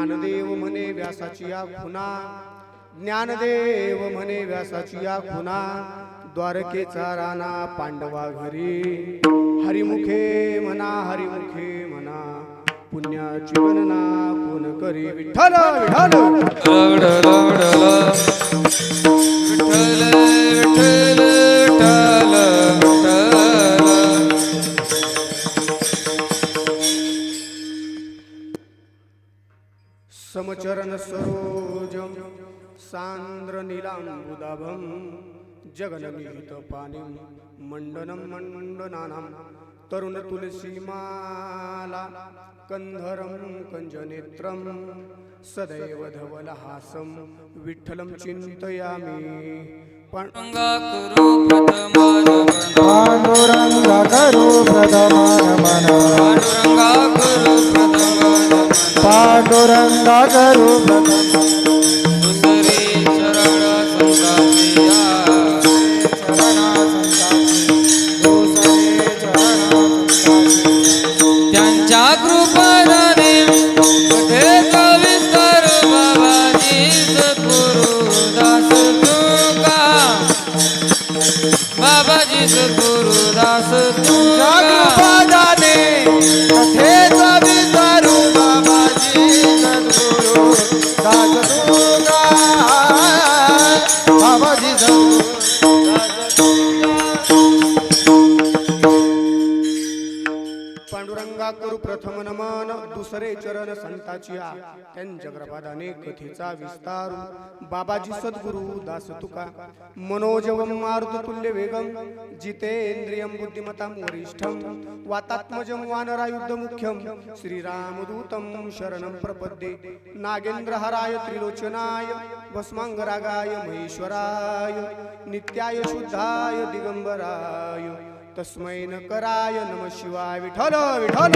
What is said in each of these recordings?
ज्ञानदेव म्हणे व्यासाची या खुना, ज्ञानदेव म्हणे व्यासाची या खुना, द्वारकेचा राणा पांडवा घरी, हरिमुखे म्हणा हरिमुखे म्हणा, पुण्याची गणना कोण करी. विठ्ठल विठ्ठल समचरण सरोजम सांद्र नीलांबुदाभम, जगन्निहित पाणिं मंडनं मंडनानां, तरुण तुलसीमाला कंधरं कंजनेत्रं, सदैव धवलहासं विठ्ठलं चिंतयामि. पांडुरंगा करू प्रथमान पांडुरंगा करू प्रथमान, पांडुरंगा करू प्रथमान, पांडुरंगा करू प्रथमान, दुसरे चरण संतापिया, त्यांच्या कृपादाने कथेचा विस्तार बाबाजी सद्गुरु दास तुका, बाबाजी सद्गुरु दास तुका, कृपादाने कथेचा विचारू बाबाजी सद्गुरु दास तुका, बाबाजी सद्गुरु पांडुरंगा करू प्रथम नमन, दुसरे चरण संताचिया, त्यांच्या कृपादाने कथेचा विस्तार, बाबाजी सद्गुरु दास तुका. मनोजवम मारुततुल्य वेगम, जितेंद्रियं बुद्धिमतां वरिष्ठं, वातात्मजं वानरायुध मुख्यं, श्रीरामदूतं शरणं प्रपद्ये. नागेंद्रहराय त्रिलोचनाय, भस्मांगरागाय महेश्वराय, नित्याय शुद्धाय दिगंबराय, तस्मै नकराय नमः शिवाय. विठ्ठल विठ्ठल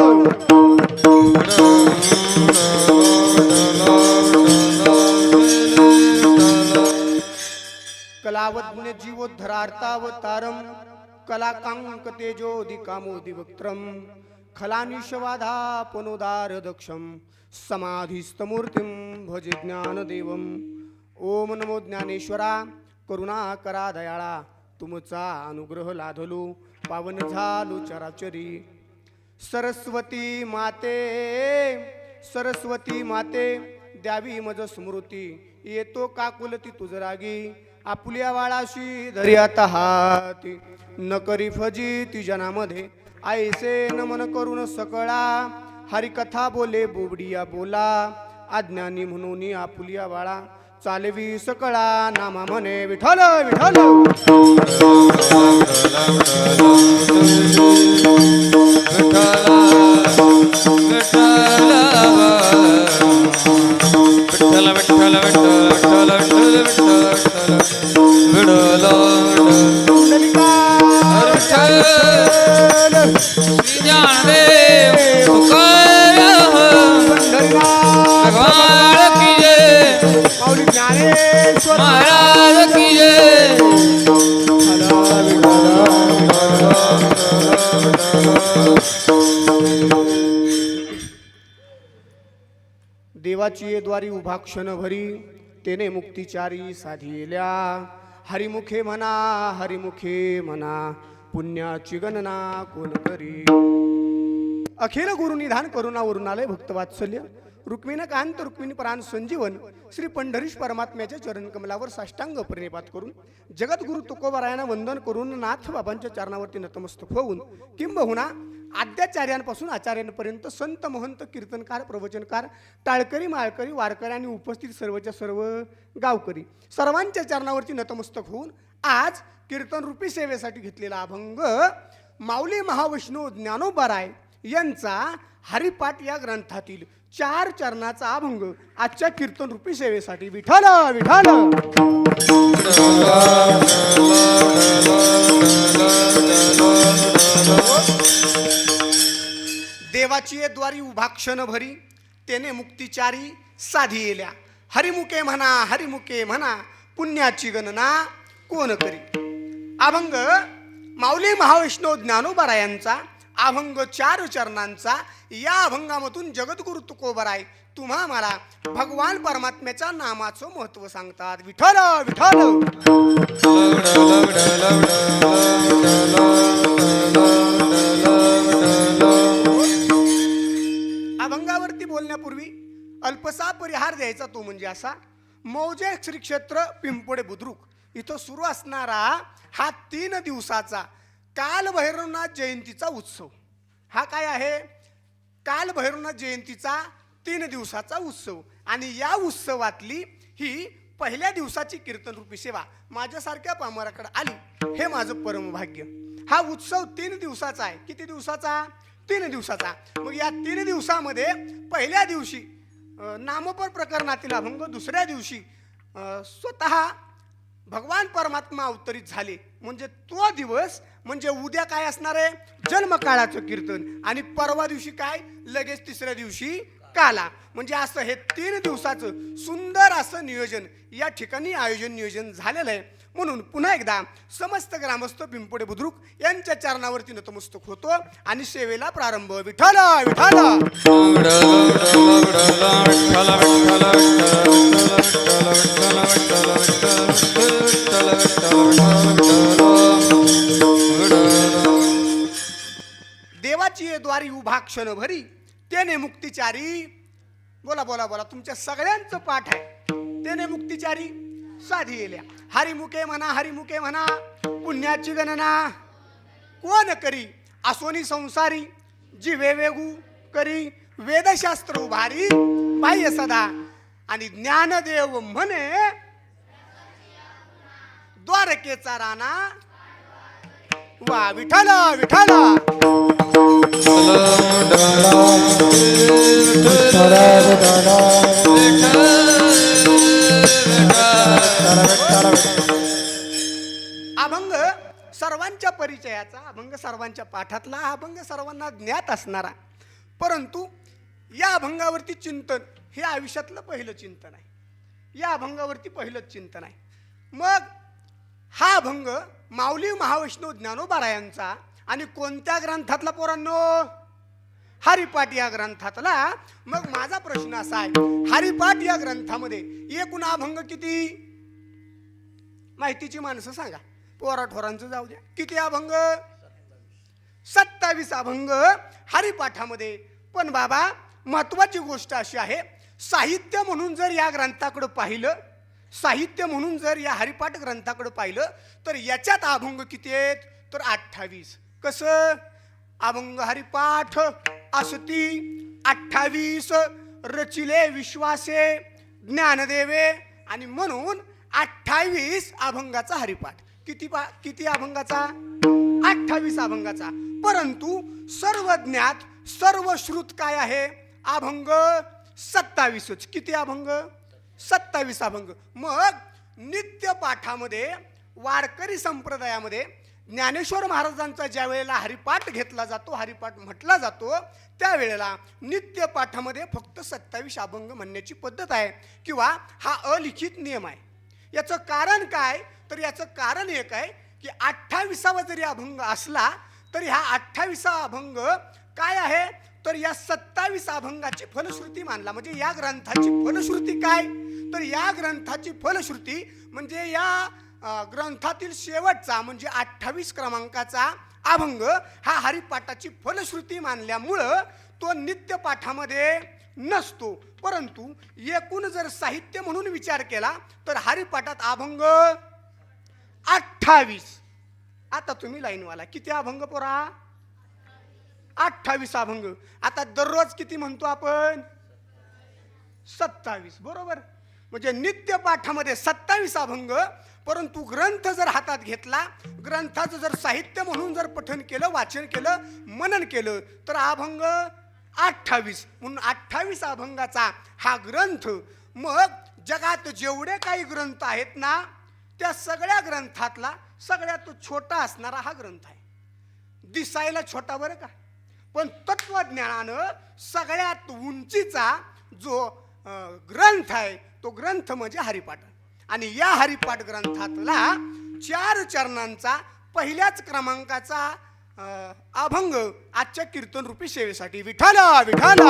कलावज्ञ जीवोद्धरार्तावतारं, कलाकांक तेजोदिकामोदि वक्त्रं, खलानिशवाधापनोदार दक्षं, समाधिस्तमूर्तिं भजे ज्ञानदेवं. ओम नमो ज्ञानेश्वरा, करुणाकरा दयाळा, तुमचा अनुग्रह लाधलो, पावन झालो चराचरी. सरस्वती माते, सरस्वती माते, द्यावी मज स्मृती, येतो काकुलती तुझ रागी, आपुल्या वाळाशी धरी आता हाती, न करी फजिती जनामध्ये, ऐसे नमन करून सकळा, हरिकथा बोले बोबडिया बोला, अज्ञानी म्हणून आपुल्या वाळा, चालवी सकळा नामा म्हणे. विठ्ठल विठ्ठल महाराज की जय. देवाची ये द्वारी उभा क्षण भरी, तेने मुक्तिचारी साधिल्या, हरिमुखे म्हणा हरिमुखे म्हणा, पुण्याची गणना कोण करी. अखिल गुरुनिधान करुणा वरुणालय भक्तवात्सल्य, रुक्मिणी कांत रुक्मिणी प्राण संजीवन, श्री पंढरीश परमात्म्याच्या चरण कमलावर साष्टांग प्रणिपात करून, जगद्गुरु तुकोबारायांना वंदन करून, नाथ बाबांच्या चरणावरती नतमस्तक होऊन, किंबहुना आद्याचार्यांपासून आचार्यांपर्यंत संत महंत कीर्तनकार प्रवचनकार टाळकरी माळकरी वारकरी आणि उपस्थित सर्वच्या सर्व गावकरी सर्वांच्या चरणावरती नतमस्तक होऊन, आज कीर्तन रूपी सेवेसाठी घेतलेला अभंग माऊली महावैष्णव ज्ञानोबाराय यांचा हरिपाठ या ग्रंथातील 4 चरणाचा अभंग आजच्या कीर्तन रूपी सेवेसाठी. विठ्ठल विठ्ठल देवाची द्वारी उभा क्षण भरी, तेने मुक्तिचारी साधी येल्या, हरिमुखे म्हणा हरिमुखे म्हणा, पुण्याची गणना कोण करी. अभंग माऊली महावैष्णव ज्ञानोबारायांचा अभंग 4 चरणांचा. या अभंगामधून जगद्गुरु तुकोबराय तुम्हा मला भगवान परमात्म्याच्या नामाचं महत्व सांगतात. विठ्ठल विठ्ठल. अभंगावरती बोलण्यापूर्वी अल्पसा परिहार द्यायचा तो म्हणजे असा. मौजे श्री क्षेत्र पिंपोडे बुद्रुक इथं सुरू असणारा हा 3 दिवसाचा काल भैरवनाथ जयंतीचा उत्सव. हा काय आहे? काल भैरवनाथ जयंतीचा 3 दिवसाचा उत्सव. आणि या उत्सवातली ही पहिल्या दिवसाची कीर्तन रूपी सेवा माझ्यासारख्या पामराकडे आली हे माझं परमभाग्य. हा उत्सव 3 दिवसाचा आहे. किती दिवसाचा? 3 दिवसाचा. मग या 3 दिवसामध्ये पहिल्या दिवशी नामपर प्रकरणातील अभंग, दुसऱ्या दिवशी स्वतः भगवान परमात्मा अवतरित झाले म्हणजे तो दिवस. म्हणजे उद्या काय असणार आहे? जन्मकाळाचं कीर्तन. आणि परवा दिवशी काय? लगेच तिसऱ्या दिवशी काला. म्हणजे असं हे 3 दिवसाचं सुंदर असं नियोजन या ठिकाणी नियोजन झालेलं आहे. म्हणून पुन्हा एकदा समस्त ग्रामस्थ पिंपोडे बुद्रुक यांच्या चरणावरती नतमस्तक होतो आणि सेवेला प्रारंभ. विठ्ठल विठ्ठल. देवाची ये द्वारी उभा क्षण भरी तेने मुक्तिचारी. बोला बोला बोला. तुमच्या सगळ्यांचं पाठ आहे. तेने मुक्तिचारी साधी येल्या. हरिमुखे म्हणा हरिमुखे म्हणा पुण्याची गणना कोण करी. असोनी संसारी जीवे वेगू करी. वेदशास्त्र उभारी बाह्य सदा आणि ज्ञानदेव म्हणे द्वारकेचा राणा. वा विठ्ठल विठ्ठल. अभंग सर्वांच्या परिचयाचा, अभंग सर्वांच्या पाठातला, अभंग सर्वांना ज्ञात असणारा. परंतु या अभंगावरती चिंतन हे आयुष्यातलं पहिलं चिंतन आहे. या अभंगावरती पहिलंच चिंतन आहे. मग हा अभंग माऊली महावैष्णव ज्ञानोबारायांचा आणि कोणत्या ग्रंथातला पोरांनो? हरिपाठ या ग्रंथातला. मग माझा प्रश्न असा आहे, हरिपाठ या ग्रंथामध्ये एकूण अभंग किती? माहितीची माणसं सांगा. पोराठोरांचं जाऊ द्या. किती अभंग? 27 अभंग हरिपाठामध्ये. पण बाबा महत्वाची गोष्ट अशी आहे, साहित्य म्हणून जर या ग्रंथाकडे पाहिलं, साहित्य म्हणून जर या हरिपाठ ग्रंथाकडे पाहिलं तर याच्यात अभंग किती आहेत? तर 28. कसं? अभंग हरिपाठ असती 28 रचिले विश्वासे ज्ञानदेवे. आणि म्हणून 28 अभंगाचा हरिपाठ. किती अभंगाचा? 28 अभंगाचा. परंतु सर्व ज्ञात सर्व श्रुत काय आहे? अभंग 27च. किती अभंग? 27 अभंग. मग नित्य पाठामध्ये वारकरी संप्रदायामध्ये ज्ञानेश्वर महाराजांचा ज्या वेळेला हरिपाठ घेतला जातो, हरिपाठ म्हटला जातो, त्यावेळेला नित्य पाठामध्ये फक्त 27 अभंग म्हणण्याची पद्धत आहे किंवा हा अलिखित नियम आहे. याचं कारण काय? तर याचं कारण एक आहे की 28वा जरी अभंग असला तरी हा 28वा अभंग काय आहे? तर या 27 अभंगाची फलश्रुती मानला. म्हणजे या ग्रंथाची फलश्रुती काय? तर या ग्रंथाची फलश्रुती म्हणजे या ग्रंथातील शेवटचा म्हणजे 28 क्रमांकाचा अभंग हा हरिपाठाची फलश्रुती मानल्यामुळं तो नित्य पाठामध्ये नसतो. परंतु एकूण जर साहित्य म्हणून विचार केला तर हरिपाठात अभंग 28. आता तुम्ही लाईनवाला किती अभंग पोरा? 28 अभंग. आता दररोज किती म्हणतो आपण? 27. बरोबर. म्हणजे नित्य पाठामध्ये 27 अभंग. परंतु ग्रंथ जर हातात घेतला, ग्रंथाचं जर साहित्य म्हणून जर पठन केलं, वाचन केलं, मनन केलं तर अभंग 28. म्हणून 28 अभंगाचा हा ग्रंथ. मग जगात जेवढे काही ग्रंथ आहेत ना त्या सगळ्या ग्रंथातला सगळ्यात छोटा असणारा हा ग्रंथ आहे. दिसायला छोटा बरं का, पण तत्वज्ञानानं सगळ्यात उंचीचा जो ग्रंथ आहे तो ग्रंथ म्हणजे हरिपाठ. आणि या हरिपाठ ग्रंथातला 4 चरणांचा पहिल्याच क्रमांकाचा अभंग आजच्या कीर्तन रूपी सेवेसाठी विठाला विठाला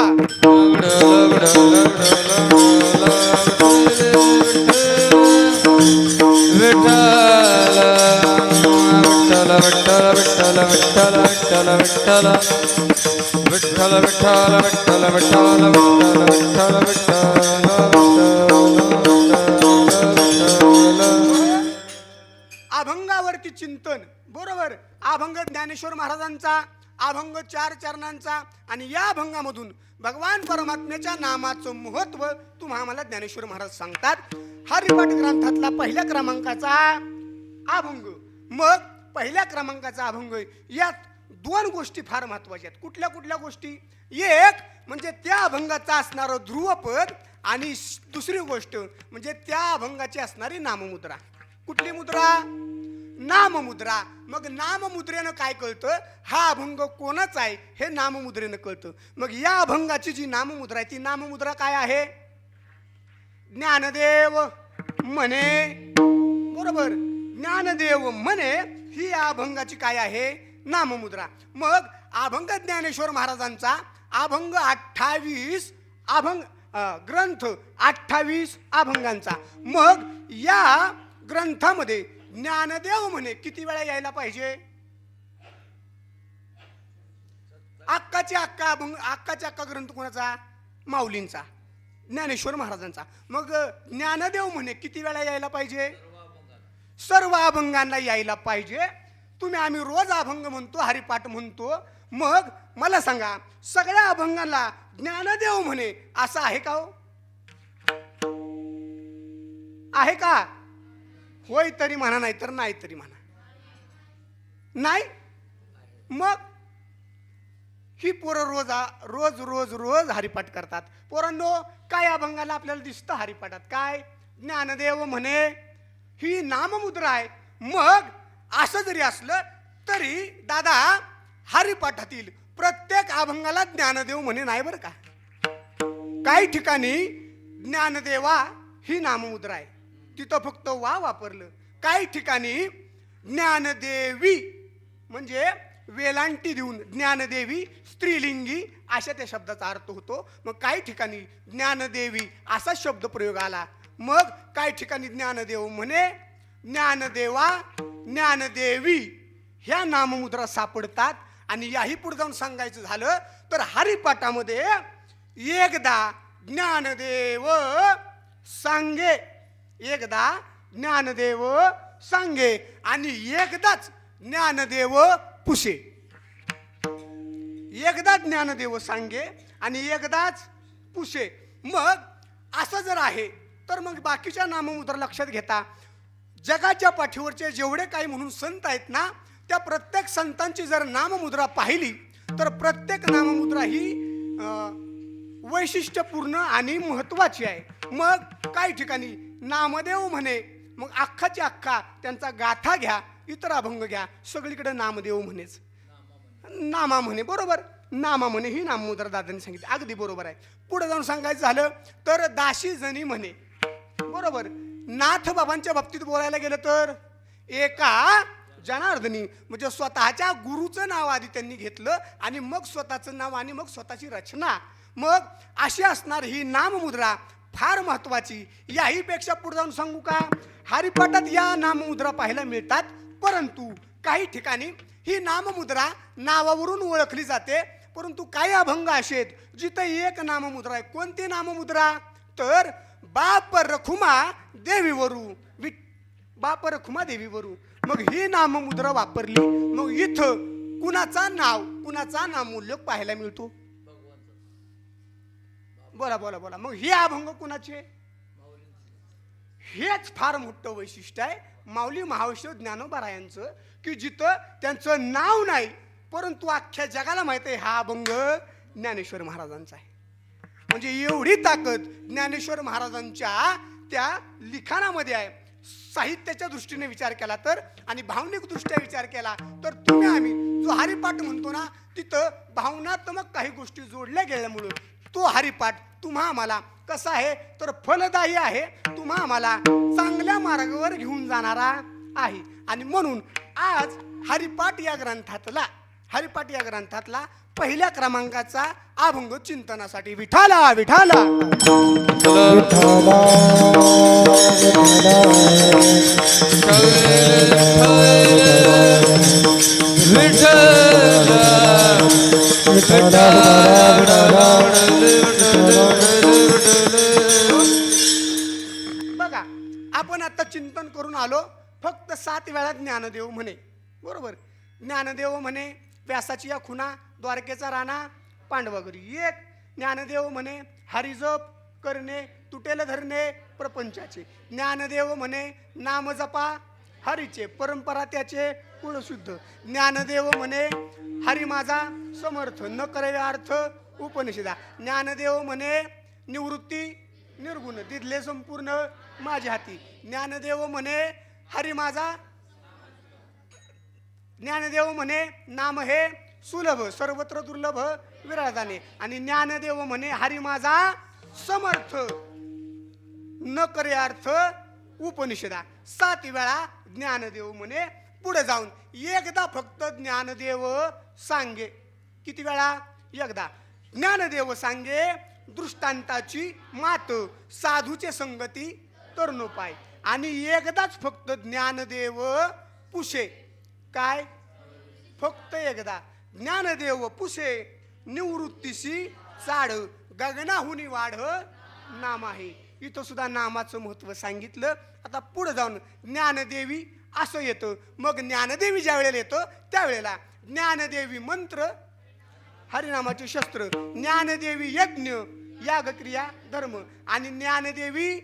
अभंगावरती चिंतन. बरोबर, अभंग ज्ञानेश्वर महाराजांचा, अभंग 4 चरणांचा, आणि या अभंगामधून भगवान परमात्म्याच्या नामाचं महत्व तुम्हा आम्हाला ज्ञानेश्वर महाराज सांगतात. हरिपाठ ग्रंथातला पहिल्या क्रमांकाचा अभंग. मग पहिल्या क्रमांकाचा अभंग, यात 2 गोष्टी फार महत्वाच्या आहेत. कुठल्या कुठल्या गोष्टी? एक म्हणजे त्या अभंगाचा असणारं ध्रुवपद, आणि दुसरी गोष्ट म्हणजे त्या अभंगाची असणारी नाममुद्रा. कुठली मुद्रा? नाममुद्रा. मग नाममुद्रेनं काय कळतं? हा अभंग कोणाचा आहे हे नाममुद्रेनं कळतं. मग या अभंगाची जी नाममुद्रा आहे ती नाममुद्रा काय आहे? ज्ञानदेव म्हणे. बरोबर, ज्ञानदेव म्हणे ही या अभंगाची काय आहे? नाममुद्रा. मग अभंग ज्ञानेश्वर महाराजांचा अभंग 28 अभंग ग्रंथ 28 अभंगांचा. मग या ग्रंथामध्ये ज्ञानदेव म्हणे किती वेळा यायला पाहिजे? अक्काच्या अक्का ग्रंथ कोणाचा? माऊलींचा, ज्ञानेश्वर महाराजांचा. मग ज्ञानदेव म्हणे किती वेळा यायला पाहिजे? सर्व अभंगांना यायला पाहिजे. आम्ही रोज अभंग म्हणतो, हरिपाठ म्हणतो. मग मला सांगा, सगळ्या अभंगांना ज्ञानदेव म्हणे असं आहे का? हो, आहे का? होय तरी म्हणा, नाही तर नाही तरी म्हणा. नाही. मग ही पोरं रोज रोज रोज हरिपाठ करतात. पोरांनो, काय अभंगाला आपल्याला दिसतं हरिपाठात? काय? ज्ञानदेव म्हणे ही नाममुद्रा आहे. मग असं जरी असलं तरी दादा, हरिपाठातील प्रत्येक अभंगाला ज्ञानदेव म्हणे नाही बरं का. काही ठिकाणी ज्ञानदेवा ही नाममुद्रा आहे, तिथं फक्त वा वापरलं. काही ठिकाणी ज्ञानदेवी म्हणजे वेलांटी देऊन ज्ञानदेवी स्त्रीलिंगी अशा त्या शब्दाचा अर्थ होतो. मग काही ठिकाणी ज्ञानदेवी असा शब्द प्रयोग आला. मग काही ठिकाणी ज्ञानदेव म्हणे, ज्ञानदेवा, ज्ञानदेवी ह्या नाममुद्रा सापडतात. आणि याही पुढे जाऊन सांगायचं झालं तर हरिपाठामध्ये एकदा ज्ञानदेव सांगे, एकदा ज्ञानदेव सांगे, आणि एकदाच ज्ञानदेव पुसे. एकदा ज्ञानदेव सांगे आणि एकदाच पुसे. मग असं जर आहे तर मग बाकीच्या नाममुद्रा लक्षात घेता. जगाच्या पाठीवरचे जेवढे काही म्हणून संत आहेत ना, त्या प्रत्येक संतांची जर नाममुद्रा पाहिली तर प्रत्येक नाममुद्रा ही वैशिष्ट्यपूर्ण आणि महत्वाची आहे. मग काही ठिकाणी नामदेव म्हणे, मग अख्खाची अख्खा त्यांचा गाथा घ्या, इतर अभंग घ्या, सगळीकडे नामदेव म्हणेच, नामा म्हणे. बरोबर, नामा म्हणे ही नाममुद्रा दादांनी सांगितली, अगदी बरोबर आहे. पुढे जाऊन सांगायचं झालं तर दाशी जणी म्हणे. बरोबर, नाथ बाबांच्या बाबतीत बोलायला गेलं तर एका जनार्दनी म्हणजे स्वतःच्या गुरुचं नाव आधी त्यांनी घेतलं आणि मग स्वतःचं नाव आणि मग स्वतःची रचना. मग अशी असणार ही नाममुद्रा फार महत्वाची. याही पेक्षा पुढे जाऊन सांगू का, हरिपाठात या नाममुद्रा पाहायला मिळतात, परंतु काही ठिकाणी ही नाममुद्रा नावावरून ओळखली जाते. परंतु काही अभंग असे आहेत जिथं एक नाममुद्रा आहे. कोणती नाममुद्रा? तर बाप रखुमा देवीवरू, बाप रखुमा देवीवरू. मग ही नाममुद्रा वापरली. मग इथं कुणाचा नामोल्लेख पाहायला मिळतो? बोला बोला बोला. मग हे अभंग कुणाचे? हेच फार मोठं वैशिष्ट्य आहे माऊली महावैष्णव ज्ञानोबारायांचं, की जिथं त्यांचं नाव नाही परंतु अख्ख्या जगाला माहित आहे हा अभंग ज्ञानेश्वर महाराजांचा आहे. म्हणजे एवढी ताकद ज्ञानेश्वर महाराजांच्या त्या लिखाणामध्ये आहे. साहित्याच्या दृष्टीने विचार केला तर आणि भावनिक दृष्ट्या विचार केला तर आम्ही जो हरिपाठ म्हणतो ना, तिथं भावनात्मक काही गोष्टी जोडल्या गेल्यामुळं तो हरिपाठ तुम्हा आम्हाला कसा आहे तर फलदायी आहे, तुम्हा आम्हाला चांगल्या मार्गावर घेऊन जाणारा आहे. आणि म्हणून आज हरिपाठ या ग्रंथातला हरिपाठ या ग्रंथातला पहिल्या क्रमांकाचा अभंग चिंतनासाठी. विठाला विठाला बघा, आपण आता चिंतन करून आलो फक्त 7 वेळा ज्ञानदेव म्हणे. बरोबर, ज्ञानदेव म्हणे व्यासाची या खुना, द्वारकेचा राणा, पांडवागरी. एक ज्ञानदेव म्हणे हरिजप करणे, तुटेल धरणे प्रपंचाचे. ज्ञानदेव म्हणे नाम जपा हरीचे, परंपरा त्याचे कुळशुद्ध. ज्ञानदेव म्हणे हरी माझा समर्थ, न करे अर्थ उपनिषदा. ज्ञानदेव म्हणे निवृत्ती निर्गुण, दिदले संपूर्ण माझ्या हाती. ज्ञानदेव म्हणे हरी माझा, ज्ञानदेव म्हणे नाम हे सुलभ, सर्वत्र दुर्लभ विराजाने. आणि ज्ञानदेव म्हणे हरी माझा समर्थ, न करे अर्थ उपनिषदा. 7 वेळा ज्ञानदेव म्हणे. पुढे जाऊन एकदा फक्त ज्ञानदेव सांगे. किती वेळा? एकदा. ज्ञानदेव सांगे दृष्टांताची मात, साधूचे संगती तरुणोपाय. आणि एकदाच फक्त ज्ञानदेव पुशे. काय? फक्त एकदा. ज्ञानदेव पुशे निवृत्तीशी चाड, गगनाहुनी वाढ नाम आहे. इथं सुद्धा नामाचं महत्व सांगितलं. आता पुढे जाऊन ज्ञानदेवी असं येतं. मग ज्ञानदेवी ज्या वेळेला येतं त्यावेळेला ज्ञानदेवी मंत्र, हरिनामाचे शस्त्र, ज्ञानदेवी यज्ञ, यागक्रिया, धर्म. आणि ज्ञानदेवी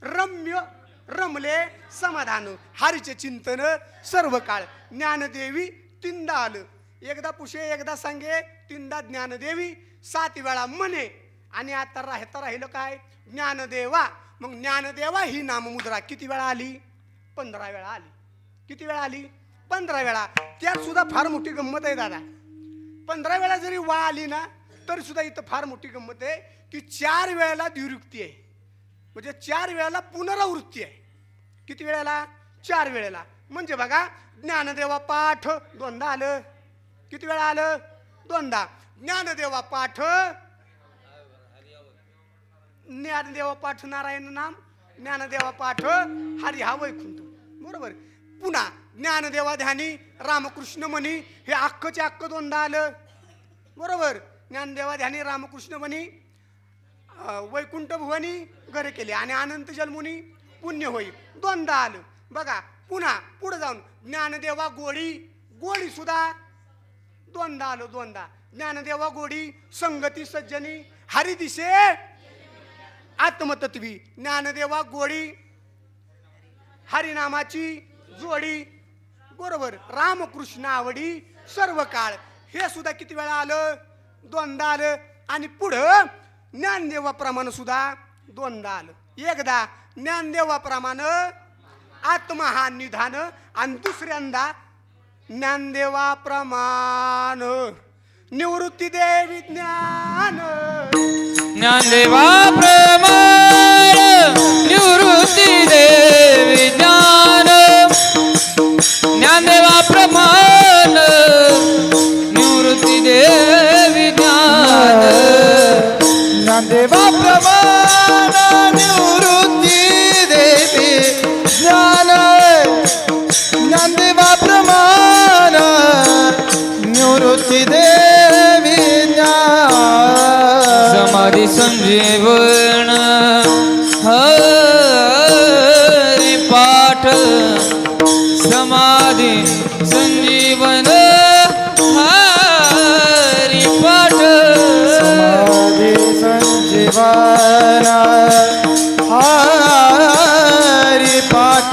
रम्य, रमले समाधान, हरीचे चिंतन सर्व काळ. ज्ञानदेवी तीनदा आलं. एकदा पुशे, एकदा सांगे, तीनदा ज्ञानदेवी, 7 वेळा म्हणे. आणि आता राहिलं काय? ज्ञानदेवा. मग ज्ञानदेवा ही नाममुद्रा किती वेळा आली? 15 वेळा आली. किती वेळा आली? 15 वेळा. त्यात सुद्धा फार मोठी गंमत आहे दादा. 15 वेळा जरी वा आली ना तरी सुद्धा इथं फार मोठी गंमत आहे की 4 वेळेला द्विरुक्ती आहे, म्हणजे 4 वेळेला पुनरावृत्ती आहे. किती वेळेला? 4 वेळेला. म्हणजे बघा, ज्ञानदेवा पाठ 2दा आलं. किती वेळा आलं? 2दा. ज्ञानदेवा पाठ, ज्ञानदेवा पाठ नारायण नाम, ज्ञानदेवा पाठ हरी हा वैकुंठ. बरोबर. पुन्हा ज्ञानदेवा ध्यानी रामकृष्ण म्हणी, हे अख्खचे अख्ख 2दा आलं. बरोबर. ज्ञानदेवा ध्यानी रामकृष्ण म्हणी वैकुंठ भुवनी घरे केले. आणि अनंत जन्मुनी पुण्य होई 2दा आलं. बघा, पुन्हा पुढे जाऊन ज्ञानदेवा गोडी, गोडी सुद्धा 2दा आलो. 2दा. ज्ञानदेवा गोडी संगती सज्जनी हरी दिसे आत्मतत्वी. ज्ञानदेवा गोडी हरिनामाची जोडी. बरोबर. रामकृष्ण आवडी सर्व काळ, हे सुद्धा किती वेळा आलं? 2दा आलं. आणि पुढं ज्ञानदेवाप्रमाणे सुद्धा 2दा आलं. एकदा ज्ञानदेवाप्रमाणे आत्मा हा निधान, आणि दुसऱ्यांदा ज्ञानदेवाप्रमाण निवृत्ती देवी ज्ञान. ज्ञानदेवा प्रमाण निवृत्ती देवी ज्ञान. ज्ञानदेवा प्रमाण निवृत्ती देवी ज्ञान. ज्ञानदेवा प्रमाण निवृत्ती देवी ज्ञान. ज्ञानदेवा प्रमाण निवृत्ती देवी ज्ञान. समाधी संजीवन हरि पाठ, समाधी संजीवन हरि पाठ. समाधी संजीवन हरि पाठ.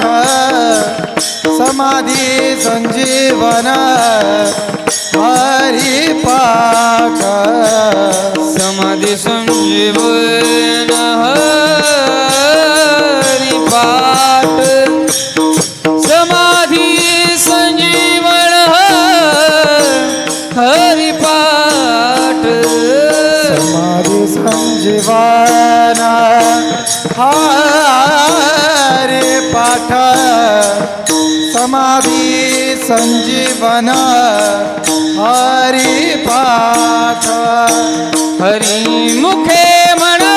समाधी संजीवन हरि पाठ. समाधी संजीवन हरि पाठ. समाधी संजीवन हरि पाठ. समाधी संजीवन हरि पाठ. समाधी संजीवन हरिपाठ हरी मुखे म्हणा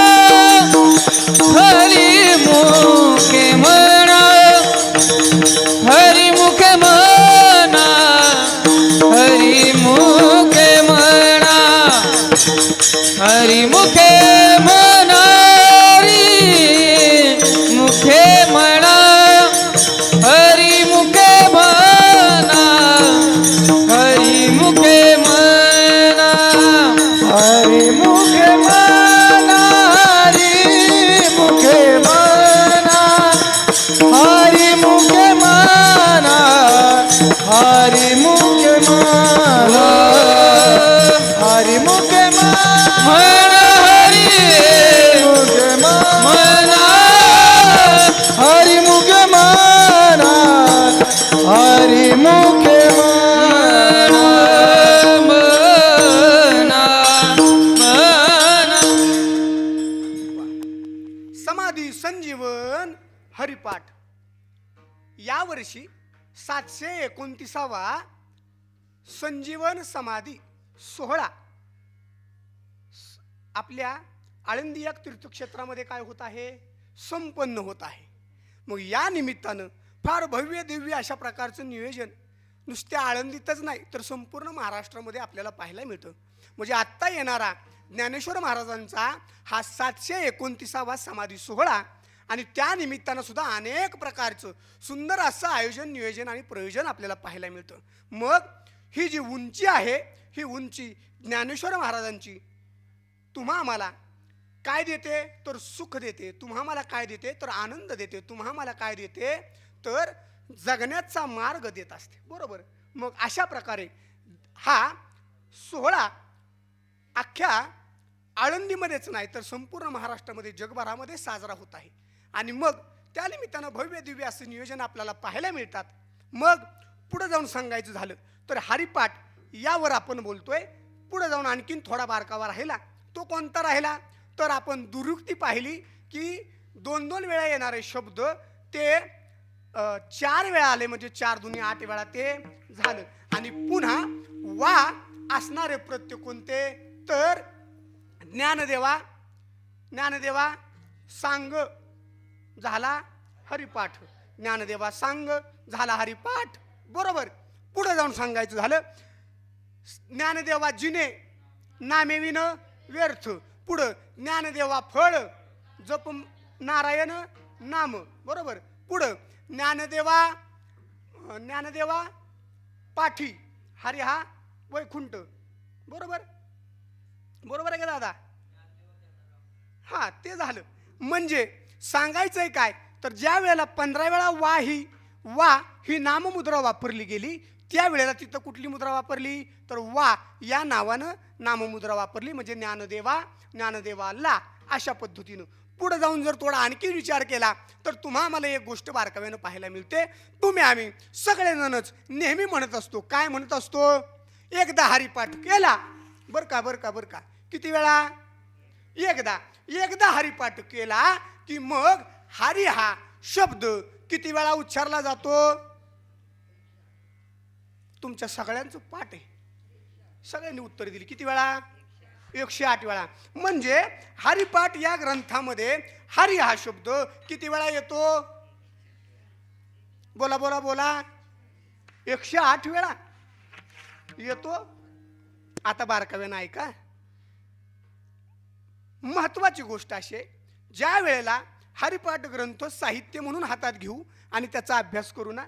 हरी मुखे म्हणा हरी मुखे म्हणा हरी मुखे म्हणा हरी मुखे म्हणा हरी मुखे म्हणा हरी मुखे म्हणा हरी मुखे म्हणा हरि मुखे मना हरि मुखे मना हरि मुखे मना हरि मुखे मना हरि मुखे मना म्हण हरी मुखे मना म्हणा हरि मुखे मना हरि मुखे मना म्हणा म्हणा समाधी संजीवन हरिपाठ यावर्षी 729वा संजीवन समाधी सोहळा आपल्या आळंदी या तीर्थक्षेत्रामध्ये काय होत आहे, संपन्न होत आहे. मग या निमित्तानं फार भव्य दिव्य अशा प्रकारचं नियोजन नुसत्या आळंदीतच नाही तर संपूर्ण महाराष्ट्रामध्ये आपल्याला पाहायला मिळतं. म्हणजे आत्ता येणारा ज्ञानेश्वर महाराजांचा हा 729वा समाधी सोहळा आणि त्या निमित्तानं सुद्धा अनेक प्रकारचं सुंदर असं आयोजन नियोजन आणि प्रयोजन आपल्याला पाहायला मिळतं. मग ही जी उंची आहे ही उंची ज्ञानेश्वर महाराजांची तुम्हा आम्हाला काय देते तर सुख देते, तुम्हा आम्हाला काय देते तर आनंद देते, तुम्हा आम्हाला काय देते तर जगण्याचा मार्ग देत असते. बरोबर. मग अशा प्रकारे हा सोहळा अख्ख्या आळंदीमध्येच नाही तर संपूर्ण महाराष्ट्रामध्ये जगभरामध्ये साजरा होत आहे. आणि मग त्या निमित्तानं भव्य दिव्य असं नियोजन आपल्याला पाहायला मिळतात. मग पुढे जाऊन सांगायचं झालं तर हरिपाठ यावर आपण बोलतोय. पुढे जाऊन आणखीन थोडा बारकावा राहिला. तो कोणता राहिला तर आपण दुरुक्ती पाहिली की 2-2 वेळा येणारे शब्द ते 4 वेळा आले म्हणजे 4 दुनी 8 वेळा ते झालं. आणि पुन्हा वा असणारे प्रत्यय कोणते तर ज्ञानदेवा ज्ञानदेवा सांग झाला हरिपाठ, ज्ञानदेवा सांग झाला हरिपाठ. बरोबर. पुढे जाऊन सांगायचं झालं ज्ञानदेवा जिने नामेविन व्यर्थ. पुढं ज्ञानदेवा फळ जप नारायण नाम. बरोबर. पुढं ज्ञानदेवा ज्ञानदेवा पाठी हरी हा वैकुंठ. बरोबर. बरोबर आहे का दादा? हा ते झालं. म्हणजे सांगायचंय काय तर ज्या वेळेला 15 वेळा वा ही नाममुद्रा वापरली गेली त्या वेळेला तिथं कुठली मुद्रा वापरली तर वा या नावानं नाममुद्रा वापरली म्हणजे ज्ञानदेवाला अशा पद्धतीनं. पुढे जाऊन जर थोडा आणखी विचार केला तर तुम्हा आम्हाला एक गोष्ट बारकाव्यानं पाहायला मिळते. तुम्ही आम्ही सगळेजणच नेहमी म्हणत असतो. काय म्हणत असतो? एकदा हरिपाठ केला बरं का किती वेळा? एकदा हरिपाठ केला की मग हरी हा शब्द किती वेळा उच्चारला जातो? तुमच्या सगळ्यांचं पाठ आहे. सगळ्यांनी उत्तर दिली. किती वेळा? 108 वेळा. म्हणजे हरिपाठ या ग्रंथामध्ये हरी हा शब्द किती वेळा येतो? बोला बोला बोला. 108 वेळा येतो. आता बारकाव्यानं ऐका. महत्वाची गोष्ट अशी आहे ज्या वेळेला हरिपाठ ग्रंथ साहित्य म्हणून हातात घेऊ आणि त्याचा अभ्यास करू ना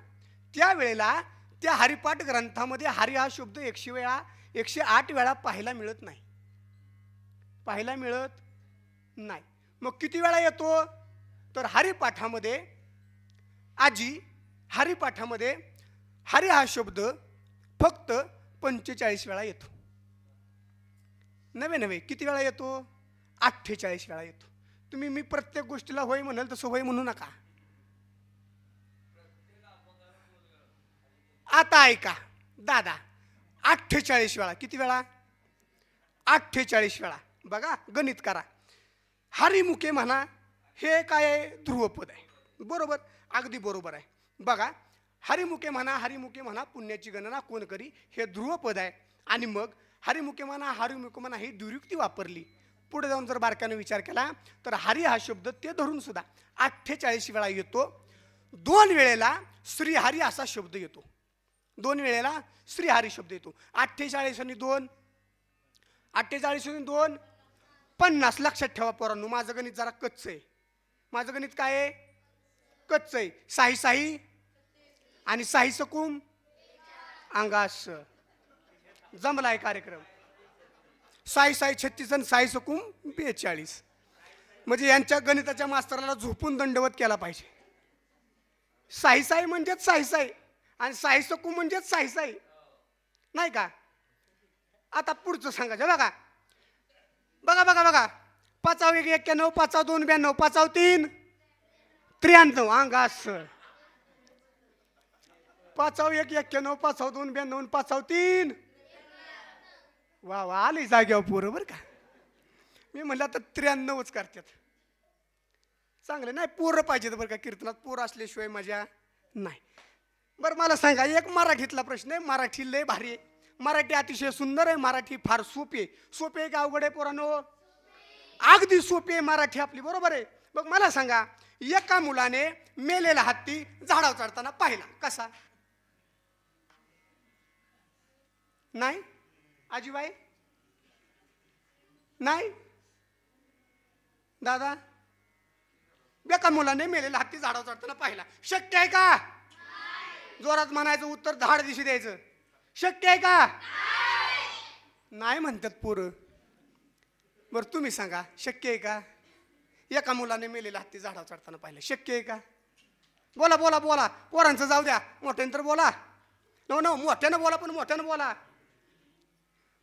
त्यावेळेला त्या हरिपाठ ग्रंथामध्ये हरी हा शब्द 108 वेळा पाहायला मिळत नाही. मग किती वेळा येतो तर हरिपाठामध्ये हरी हा शब्द फक्त 45 वेळा येतो. नव्हे किती वेळा येतो? 48 वेळा येतो. तुम्ही मी प्रत्येक गोष्टीला होय म्हणाल तसं होय म्हणू नका. आता ऐका दादा. 48 वेळा. किती वेळा? 48 वेळा. बघा गणित करा. हरिमुखे म्हणा हे काय ध्रुवपद आहे. बरोबर. अगदी बरोबर आहे. बघा हरिमुखे म्हणा पुण्याची गणना कोण करी, हे ध्रुवपद आहे. आणि मग हरिमुखे म्हणा ही दुर्युक्ती वापरली. पुढे जाऊन जर बारकाने विचार केला तर हरी हा शब्द ते धरून सुद्धा 48 वेळा येतो. 2 वेळेला श्रीहरी असा शब्द येतो. 2 वेळेला श्रीहरी शब्द येतो. 48 आणि 2 50. लक्षात ठेवा पोरांनो, माझं गणित जरा कच्चं आहे. माझं गणित काय आहे? कच्चं आहे. साही साही आणि साही सकूम अंगास जमलाय कार्यक्रम. साई 36 आणि साई सकूम 42. म्हणजे यांच्या गणिताच्या मास्तराला झोपून दंडवत केला पाहिजे. साई साई म्हणजेच साई साई आणि साई सकूम म्हणजेच साई साई, नाही का? आता पुढचं सांगायचं. बघा बघा बघा बघा 5 1 91, 5 2 92, 5 3 93 अंगास. 5 1 91, 5 2 92, 5 3. वा वा आली जाग्यावर पोरं बरं का. मी म्हणलं तर 93च करतात. चांगले नाही, पोरं पाहिजेत बरं का कीर्तनात. पोरं असल्याशिवाय मजा नाही. बरं मला सांगा, एक मराठीतला प्रश्न आहे. मराठी लय भारी आहे. मराठी अतिशय सुंदर आहे. मराठी फार सोपी आहे. सोपी आहे का अवघड आहे पोरांनो? अगदी सोपी आहे मराठी आपली, बरोबर आहे. मग मला सांगा, एका मुलाने मेलेला हत्ती झाडावर चढताना पाहिला. कसा? नाही आजीबाई? नाही दादा? एका मुलाने मेलेला हत्ती झाडावर चढताना पाहिला. शक्य आहे का? जोरात म्हणायचं, उत्तर धाड दिशी द्यायचं. शक्य आहे का? नाही म्हणतात पोरं. बरं तुम्ही सांगा, शक्य आहे का? एका मुलाने मेलेला हत्ती झाडावर चढताना पाहिलं. शक्य आहे का? बोला बोला बोला. पोरांचं जाऊ द्या, मोठ्यानं तर बोला. नो मोठ्यानं बोला, पण मोठ्यानं बोला.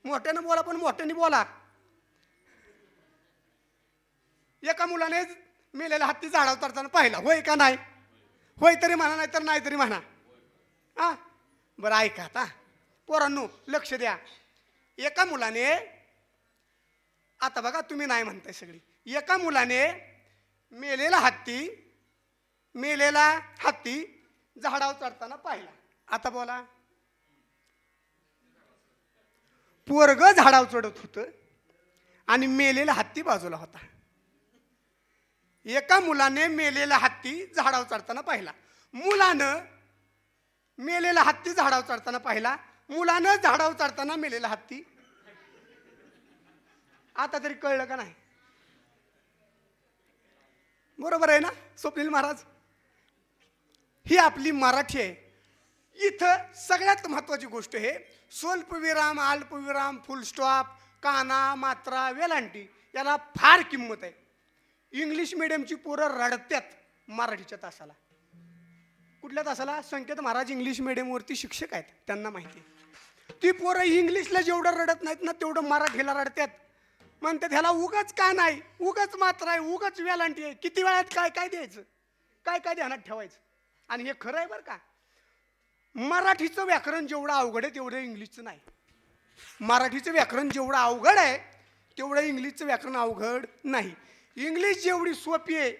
मोठ्यानं बोला पण मोठ्याने बोला. एका मुलाने मेलेला हत्ती झाडावर चढताना पाहिला. होय का नाही? होय तरी म्हणा, नाही तर नाही तरी म्हणा. हा बरं ऐका आता पोरांनो, लक्ष द्या. एका मुलाने, आता बघा तुम्ही नाही म्हणताय सगळी. एका मुलाने मेलेला हत्ती झाडावर चढताना पाहिला. आता बोला. पोरग झाडावर चढत होतं आणि मेलेला हत्ती बाजूला होता. एका मुलाने मेलेला हत्ती झाडावर चढताना पाहिला. मुलानं मेलेला हत्ती झाडावर चढताना पाहिला. मुलानं झाडावर चढताना मेलेला हत्ती. आता तरी कळलं का नाही? बरोबर आहे ना स्वप्नील महाराज? ही आपली मराठी आहे. इथं सगळ्यात महत्वाची गोष्ट आहे, स्वल्पविराम, अल्पविराम, फुल स्टॉप, काना, मात्रा, वेलांटी याला फार किंमत आहे. इंग्लिश मिडियमची पोरं रडत्यात मराठीच्या तासाला. कुठल्या तासाला? संकेत महाराज इंग्लिश मिडियमवरती शिक्षक आहेत, त्यांना माहिती आहे. ती पोरं इंग्लिशला जेवढं रडत नाहीत ना, तेवढं मराठीला रडत्यात. म्हणतात ह्याला उगाच का नाही, उगाच मात्रा आहे, उगाच वेलांटी आहे. किती वेळात काय काय द्यायचं, काय काय ध्यानात ठेवायचं. आणि हे खरं आहे बरं का. मराठीचं व्याकरण जेवढं अवघड आहे तेवढं इंग्लिशचं नाही. मराठीचं व्याकरण जेवढं अवघड आहे तेवढं इंग्लिशचं व्याकरण अवघड नाही. इंग्लिश जेवढी सोपी आहे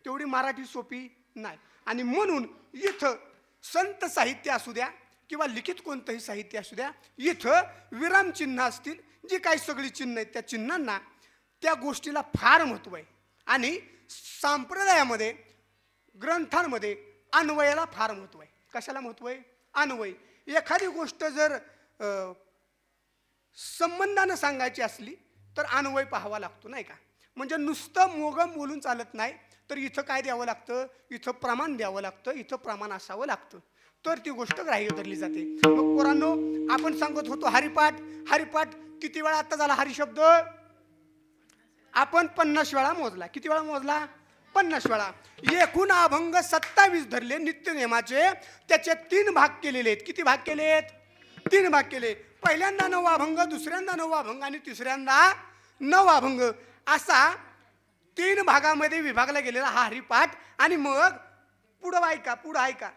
तेवढी मराठी सोपी नाही. आणि म्हणून इथं संत साहित्य असू द्या किंवा लिखित कोणतंही साहित्य असू द्या, इथं विरामचिन्ह असतील, जी काही सगळी चिन्ह आहेत त्या चिन्हांना, त्या गोष्टीला फार महत्त्व आहे. आणि संप्रदायामध्ये, ग्रंथांमध्ये अन्वयाला फार महत्त्व आहे. कशाला महत्त्व आहे? अन्वय. एखादी गोष्ट जर संबंधानं सांगायची असली तर अन्वय पाहावा लागतो, नाही का? म्हणजे नुसतं मोगम बोलून चालत नाही, तर इथं काय द्यावं लागतं? इथं प्रमाण द्यावं लागतं, इथं प्रमाण असावं लागतं, तर ती गोष्ट ग्राह्य धरली जाते. मग पोरांनो, आपण सांगत होतो हरिपाठ. हरिपाठ किती वेळा आता झाला हरी शब्द? आपण 50 वेळा मोजला. किती वेळा मोजला? 50 वेळा. एकूण अभंग 27 धरले नित्य नियमाचे. त्याचे 3 भाग केलेले आहेत. किती भाग केलेत? 3 भाग केले. पहिल्यांदा 9 अभंग, दुसऱ्यांदा 9 अभंग आणि तिसऱ्यांदा 9 अभंग, असा 3 भागामध्ये विभागला गेलेला हा हरिपाठ. आणि मग पुढं ऐका.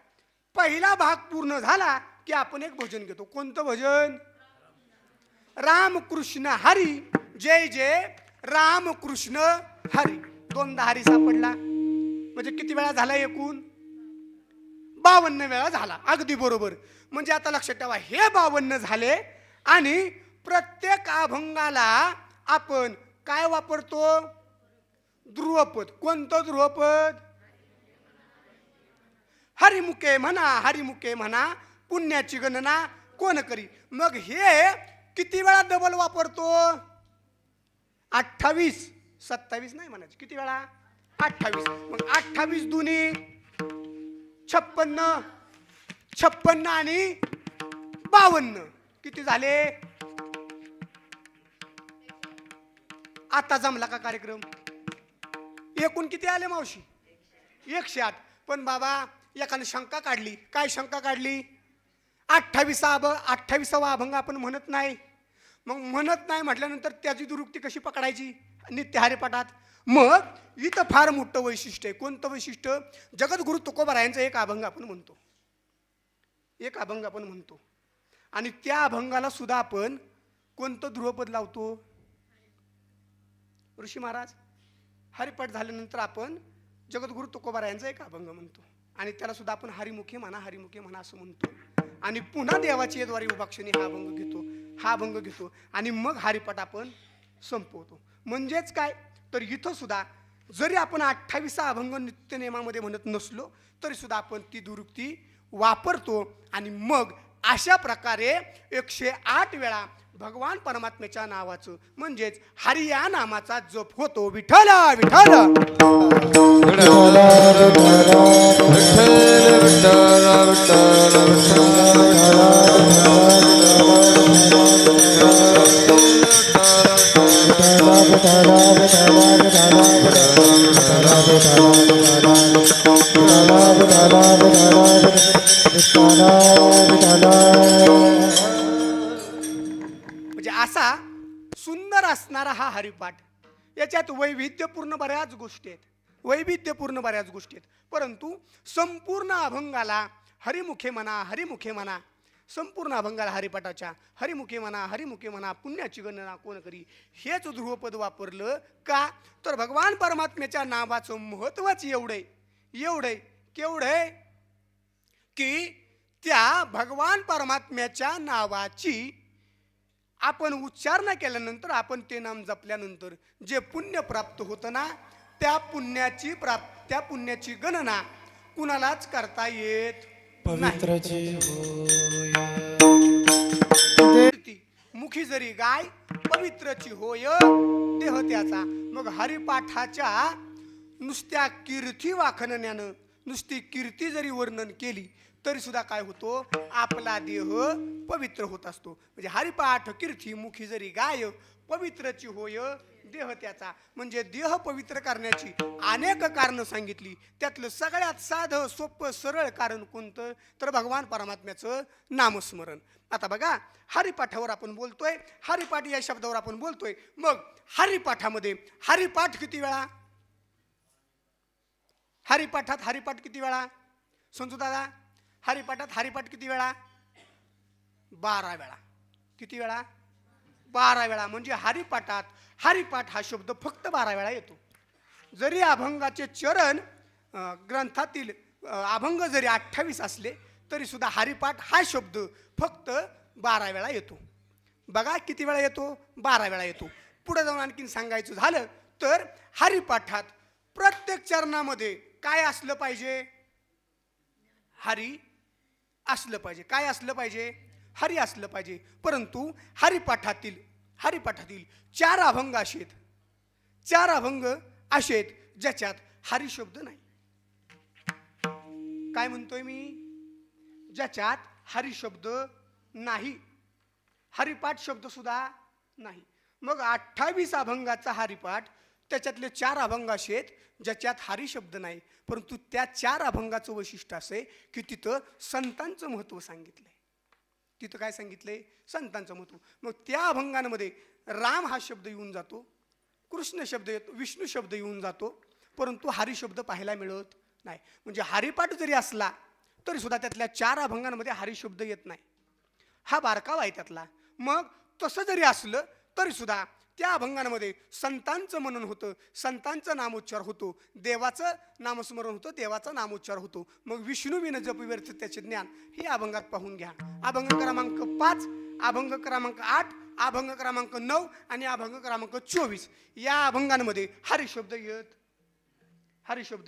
पहिला भाग पूर्ण झाला की आपण एक भजन घेतो. कोणतं भजन? रामकृष्ण हरी, जय जय रामकृष्ण हरी. 2दा हरी सापडला. म्हणजे किती वेळा झाला एकूण? 52 वेळा झाला. अगदी बरोबर. म्हणजे आता लक्षात ठेवा, हे 52 झाले आणि प्रत्येक अभंगाला आपण काय वापरतो? ध्रुवपद. कोणतं ध्रुवपद? हरिमुखे म्हणा, हरिमुखे म्हणा, पुण्याची गणना कोण करी. मग हे किती वेळा डबल वापरतो? 28. 27 नाही म्हणायचं. किती वेळा? 28. मग 28 दुनी 56. 56 आणि 52 किती झाले? आता जमला का कार्यक्रम? एकूण किती आले मावशी? 108. पण बाबा एकाने शंका काढली. काय शंका काढली? 28वा अभंग आपण म्हणत नाही. मग म्हणत नाही म्हटल्यानंतर त्याची दुरुक्ती कशी पकडायची नित्य हरिपाठात? मग इथं फार मोठं वैशिष्ट्य आहे. कोणतं वैशिष्ट्य? जगद्गुरु तुकोबारायांचा एक अभंग आपण म्हणतो. एक अभंग आपण म्हणतो आणि त्या अभंगाला सुद्धा आपण कोणतं ध्रुवपद लावतो? ऋषी महाराज हरिपाठ झाल्यानंतर आपण जगद्गुरु तुकोबारायांचा एक अभंग म्हणतो आणि त्याला सुद्धा आपण हरिमुखे म्हणा, हरिमुखे म्हणा असं म्हणतो आणि पुन्हा देवाची द्वारे उपाक्षणी हा अभंग घेतो आणि मग हरिपाठ आपण संपवतो. म्हणजेच काय तर इथं सुद्धा जरी आपण 28वा अभंग नित्य नियमामध्ये म्हणत नसलो तरी सुद्धा आपण ती दुरुक्ती वापरतो आणि मग अशा प्रकारे 108 वेळा भगवान परमात्म्याच्या नावाचं म्हणजेच हरी या नामाचा जप होतो. विठ्ठल विठ्ठल म्हणजे असा सुंदर असणारा हा हरिपाठ. याच्यात वैविध्यपूर्ण बऱ्याच गोष्टी आहेत. परंतु संपूर्ण अभंगाला हरिमुखे म्हणा, हरिमुखे म्हणा, संपूर्ण अभंगाला हरिपाठाच्या हरिमुखे म्हणा पुण्याची गणना कोण करी हेच ध्रुवपद वापरलं का? तर भगवान परमात्म्याच्या नावाचं महत्वच एवढे केवढे की त्या भगवान परमात्म्याच्या नावाची आपण उच्चारणा केल्यानंतर, आपण ते नाम जपल्यानंतर जे पुण्य प्राप्त होतं ना, त्या पुण्याची गणना कुणालाच करता येत नाही. मुखी जरी गाय पवित्रची होय देह त्याचा. मग हरिपाठाच्या नुसत्या कीर्ती वाखणण्यानं, नुसती कीर्ती जरी वर्णन केली तरी सुद्धा काय होतो? आपला देह पवित्र होत असतो. म्हणजे हरिपाठ कीर्ती मुखी जरी गाय पवित्रची होय देह त्याचा. म्हणजे देह पवित्र करण्याची अनेक कारणं सांगितली. त्यातलं सगळ्यात साधं सोपं सरळ कारण कोणतं? तर भगवान परमात्म्याचं नामस्मरण. आता बघा हरिपाठावर आपण बोलतोय, हरिपाठ या शब्दावर आपण बोलतोय. मग हरिपाठामध्ये हरिपाठ किती वेळा? हरिपाठ किती वेळा? संजू दादा हरिपाठ किती वेळा? 12 वेळा. किती वेळा? 12 वेळा. म्हणजे हरिपाठ हा शब्द फक्त 12 वेळा येतो. जरी अभंगाचे चरण ग्रंथातील अभंग जरी 28 असले तरी सुद्धा हरिपाठ हा शब्द फक्त 12 वेळा येतो. बघा किती वेळा येतो? 12 वेळा येतो. पुढे जाऊन आणखीन सांगायचं झालं तर हरिपाठात प्रत्येक चरणामध्ये काय असलं पाहिजे? हरी असलं पाहिजे. काय असलं पाहिजे? हरी असलं पाहिजे. परंतु हरिपाठातील 4 अभंग असेत ज्याच्यात हरी शब्द नाही. काय म्हणतोय मी? ज्याच्यात हरी शब्द नाही, हरिपाठ शब्द सुद्धा नाही. मग 28 अभंगाचा हरिपाठ, त्याच्यातले 4 अभंग असेत ज्याच्यात हरी शब्द नाही. परंतु त्या 4 अभंगाचं वैशिष्ट्य असे की तिथं संतांचं महत्त्व सांगितलंय. तिथं काय सांगितलंय? संतांचं महत्त्व. मग त्या अभंगांमध्ये राम हा शब्द येऊन जातो, कृष्ण शब्द येतो, विष्णू शब्द येऊन जातो, परंतु हरी शब्द पाहायला मिळत नाही. म्हणजे हरिपाठ जरी असला तरी सुद्धा त्यातल्या 4 अभंगांमध्ये हरी शब्द येत नाही. हा बारकावा आहे त्यातला. मग तसं जरी असलं तरी सुद्धा त्या अभंगांमध्ये संतांचं मनन होतं, संतांचं नामोच्चार होतो, देवाचं नामस्मरण होतं, देवाचा नामोच्चार होतो. मग विष्णू विन जप व्यर्थ त्याचे ज्ञान हे अभंगात पाहून घ्या. अभंग क्रमांक 5, अभंग क्रमांक 8, अभंग क्रमांक 9 आणि अभंग क्रमांक 24 या अभंगांमध्ये हरिशब्द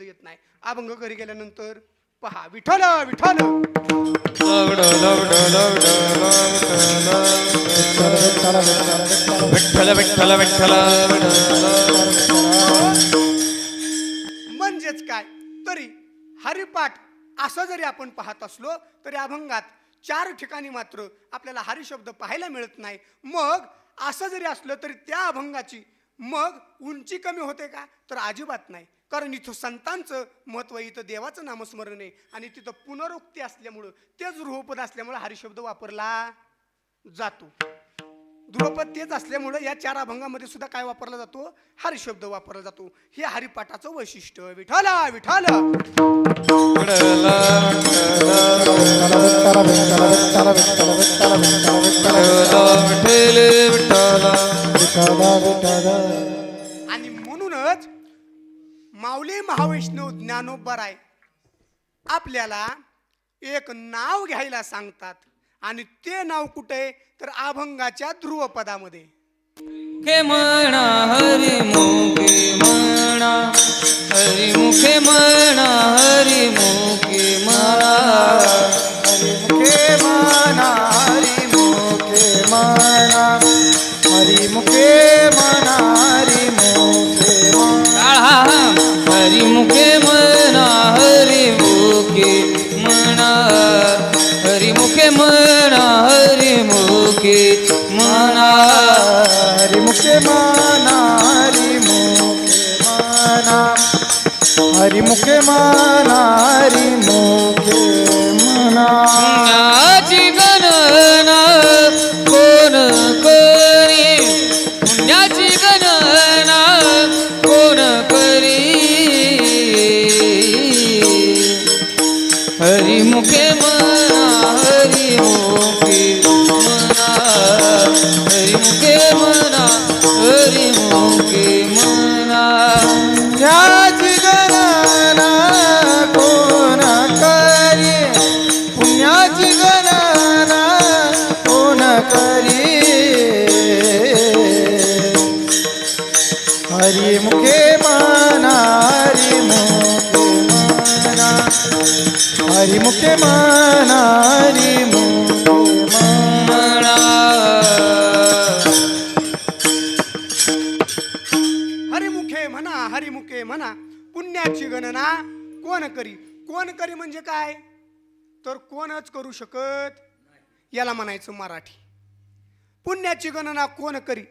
येत नाही. अभंग घरी गेल्यानंतर पहा. विठ्ठल विठ्ठल विठ्ठल विठ्ठल विठ्ठल म्हणजेच काय, तरी हरिपाठ असं जरी आपण पाहत असलो तरी अभंगात 4 ठिकाणी मात्र आपल्याला हरिशब्द पाहायला मिळत नाही. मग असं जरी असलं तरी त्या अभंगाची मग उंची कमी होते का, तर अजिबात नाही. कारण इथं संतांचं महत्व, इथं देवाचं नामस्मरण आहे आणि तिथं पुनरुक्ती असल्यामुळं, तेच ध्रुवपद असल्यामुळं हरिशब्द वापरला जातो. ध्रुवपद तेच असल्यामुळं या 4 अभंगामध्ये सुद्धा काय वापरला जातो, हरिशब्द वापरला जातो. हे हरिपाठाचं वैशिष्ट्य. विठ्ठल विठ्ठल आणि म्हणूनच माऊली महावैष्णव ज्ञानोबराय आपल्याला एक नाव घ्यायला सांगतात आणि ते नाव कुठे, तर अभंगाच्या ध्रुवपदामध्ये. मुखे म्हणा हरी मुखे म्हणा, हरी मुखे म्हणा, हरी मुखे म्हणा, हरी मुखे म्हणा, हरी मुखे म्हणा, हरी मुखे म्हणा, हरी मुखे म्हणा, हरी मुखे म्हणा, हरी मुखे म्हणा, हरी मुखे म्हणा, हरी मुखे म्हणा, हरी मुखे म्हणा, हरी मुखे म्हणा, हरी मुखे म्हणा, हरी मुखे म्हणा. पुण्याची गणना कोण करी, पुण्याची गणना कोण करी, हरी मुखे म्हणा, हरी मुखे म्हणा, हरी मुखे म्हणा, हरी मुखे म्हणा. पुण्याची गणना कोण करी, पुण्याची गणना कोण करी, हरी मुखे म्हणा, हरी मुखे म्हणा, हरी मुखे म्हणा, हरी मुखे म्हणा. हरिमुखे म्हणा, हरिमुखे म्हणा, पुण्याची गणना कोण करी. कोण करी म्हणजे काय, तर कोणच करू शकत, याला म्हणायचं मराठी. पुण्याची गणना कोण करी,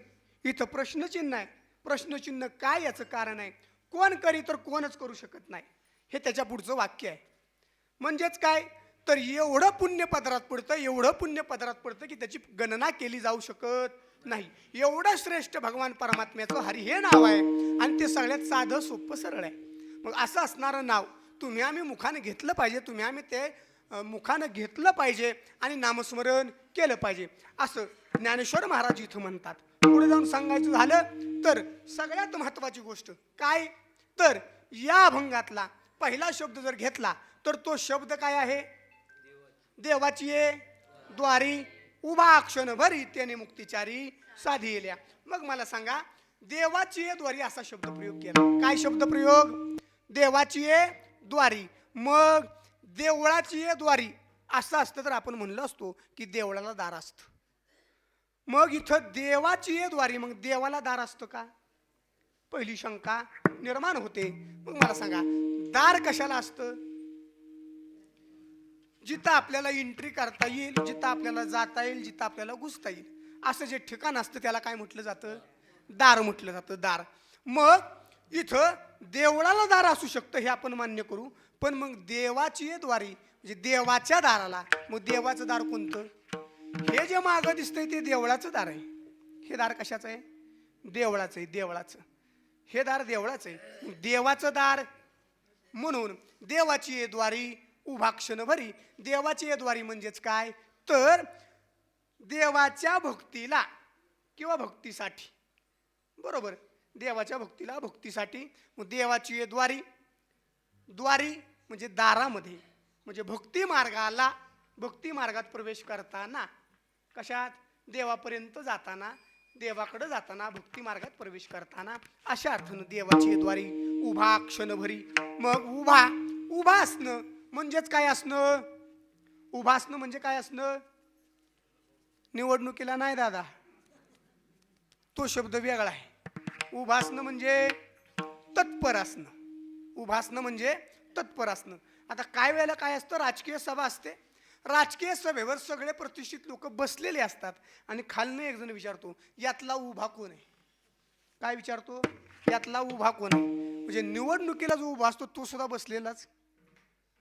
इथं प्रश्नचिन्ह आहे. प्रश्नचिन्ह काय, याचं कारण आहे. कोण करी तर कोणच करू शकत नाही, हे त्याच्या पुढचं वाक्य आहे. म्हणजेच काय, तर एवढं पुण्य पदरात पडतं, एवढं पुण्य पदरात पडतं की त्याची गणना केली जाऊ शकत नाही. एवढं श्रेष्ठ भगवान परमात्म्याचं हरी हे नाव आहे आणि ते सगळ्यात साधं सोपं सरळ आहे. मग असं असणारं नाव तुम्ही आम्ही मुखाने घेतलं पाहिजे, तुम्ही आम्ही ते मुखानं घेतलं पाहिजे आणि नामस्मरण केलं पाहिजे, असं ज्ञानेश्वर महाराज इथं म्हणतात. पुढे जाऊन सांगायचं झालं तर सगळ्यात महत्त्वाची गोष्ट काय, तर या अभंगातला पहिला शब्द जर घेतला तर तो शब्द काय आहे, देवाची ये द्वारी उभा क्षण भरी त्याने मुक्तिचारी साधी येल्या. मग मला सांगा, देवाची ये द्वारी असा शब्द प्रयोग केला. काय शब्द प्रयोग, देवाची ये द्वारी. मग देवळाची ये द्वारी असं असतं तर आपण म्हणलं असतो की देवळाला दार असतं. मग इथं देवाची ये द्वारी, मग देवाला दार असतं का, पहिली शंका निर्माण होते. मग मला सांगा, दार कशाला असतं, जिथं आपल्याला एंट्री करता येईल, जिथं आपल्याला जाता येईल, जिथं आपल्याला घुसता येईल, असं जे ठिकाण असतं त्याला काय म्हटलं जातं, दार म्हटलं जातं, दार. मग इथं देवळाला दार असू शकतं हे आपण मान्य करू, पण मग देवाची द्वारी म्हणजे देवाच्या दाराला, मग देवाचं दार कोणतं, हे जे मागं दिसतंय ते देवळाचं दार आहे. हे दार कशाचं आहे, देवळाचं आहे, देवळाचं. हे दार देवळाचं आहे, देवाचं दार. म्हणून देवाची द्वारी उभा क्षण भरी. देवाची द्वारी म्हणजेच काय, तर देवाच्या भक्तीला किंवा भक्तीसाठी बरोबर. देवाच्या भक्तीला भक्तीसाठी मग देवाची द्वारी, द्वारी म्हणजे दारामध्ये, म्हणजे भक्ती मार्गात प्रवेश करताना, कशात देवापर्यंत जाताना, देवाकडे जाताना, भक्ती मार्गात प्रवेश करताना, अशा अर्थानं देवाची द्वारी उभा क्षणभरी. मग उभा असणं म्हणजेच काय असणं? उभा असणं म्हणजे काय असणं? निवडणुकीला नाही दादा, तो शब्द वेगळा आहे. उभा असणं म्हणजे तत्पर असणं. उभा असणं म्हणजे तत्पर असणं. आता काय वेळेला काय असतं, राजकीय सभा असते, राजकीय सभेवर सगळे प्रतिष्ठित लोक बसलेले असतात आणि खालनं एक जण विचारतो, यातला उभा कोण आहे? काय विचारतो? यातला उभा कोण आहे? म्हणजे निवडणुकीला जो उभा असतो तो सुद्धा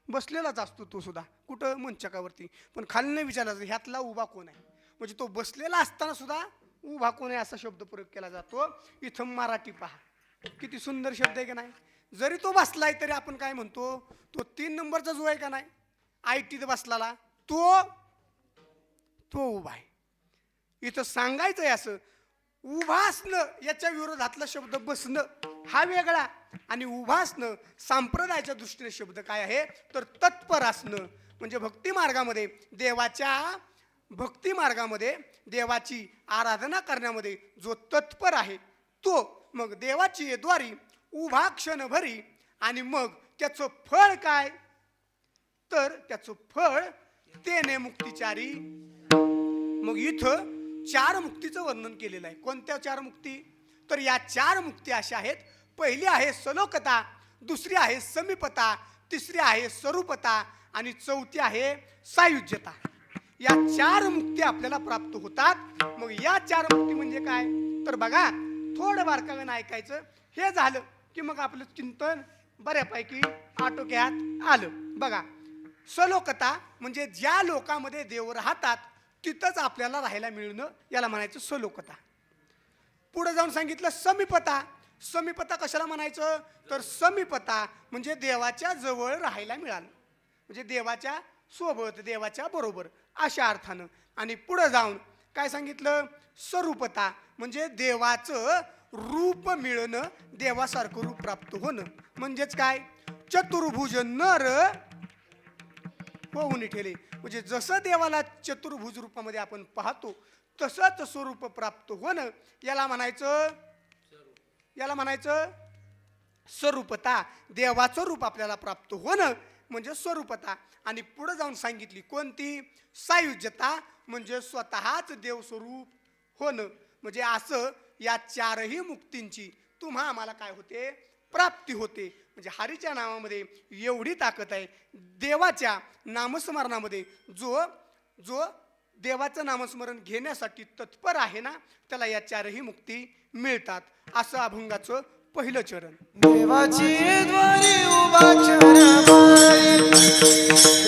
बसलेलाच असतो, तो सुद्धा कुठं मंचकावरती. पण खालनं विचारलं ह्यातला उभा कोण आहे, म्हणजे तो बसलेला असताना सुद्धा उभा कोण आहे असा शब्द प्रयोग केला जातो. इथं मराठी पहा, किती सुंदर शब्द आहे का नाही. जरी तो बसलाय तरी आपण काय म्हणतो, तो 3 नंबरचा जो आहे का नाही, IT बसलाला, तो उभा आहे. इथं सांगायचंय असं, उभा असणं याच्या विरोधातला शब्द बसणं हा वेगळा, आणि उभा असणं संप्रदायाच्या दृष्टीने शब्द काय आहे तर तत्पर असणं. म्हणजे भक्ती मार्गामध्ये देवाची आराधना करण्यामध्ये जो तत्पर आहे तो. मग देवाची द्वारी उभा क्षणभरी, आणि मग त्याचं फळ काय तर त्याचं फळ तेने मुक्तिचारी. मग इथं 4 मुक्तीचं वर्णन केलेलं आहे. कोणत्या 4 मुक्ती? तर या 4 मुक्ती अशा आहेत. पहिली आहे सलोकता, दुसरी आहे समीपता, तिसरी आहे स्वरूपता, आणि चौथी आहे सायुज्यता. या 4 मुक्ती आपल्याला प्राप्त होतात. मग या 4 मुक्ती म्हणजे काय तर बघा, थोडं बारकाईनं ऐकायचं. हे झालं की मग आपलं चिंतन बऱ्यापैकी आटोक्यात आलं. बघा, सलोकता म्हणजे ज्या लोकांमध्ये देव राहतात तिथंच आपल्याला राहायला मिळणं, याला म्हणायचं सलोकता. पुढे जाऊन सांगितलं समीपता. समीपता कशाला म्हणायचं तर समीपता म्हणजे देवाच्या जवळ राहायला मिळालं, म्हणजे देवाच्या सोबत, देवाच्या बरोबर, अशा अर्थानं. आणि पुढे जाऊन काय सांगितलं स्वरूपता म्हणजे देवाचं रूप मिळणं, देवासारखं रूप प्राप्त होणं. म्हणजेच काय, चतुर्भुज नर होऊन ठेले, म्हणजे जसं देवाला चतुर्भुज रूपामध्ये आपण पाहतो तसंच स्वरूप प्राप्त होणं, याला म्हणायचं स्वरूपता. देवाचं रूप आपल्याला प्राप्त होणं म्हणजे स्वरूपता. आणि पुढे जाऊन सांगितली कोणती सायुज्यता, म्हणजे स्वतःच देवस्वरूप होणं. म्हणजे असं या 4ही मुक्तींची तुम्हा आम्हाला काय होते प्राप्ती होते. म्हणजे हरीच्या नावामध्ये एवढी ताकद आहे. देवाच्या नामस्मरणामध्ये जो देवाचं नामस्मरण घेण्यासाठी तत्पर आहे ना, त्याला या 4ही मुक्ती मिळतात. असं अभंगाचं पहिलं चरण. देवाची द्वारी उभा क्षणभरी,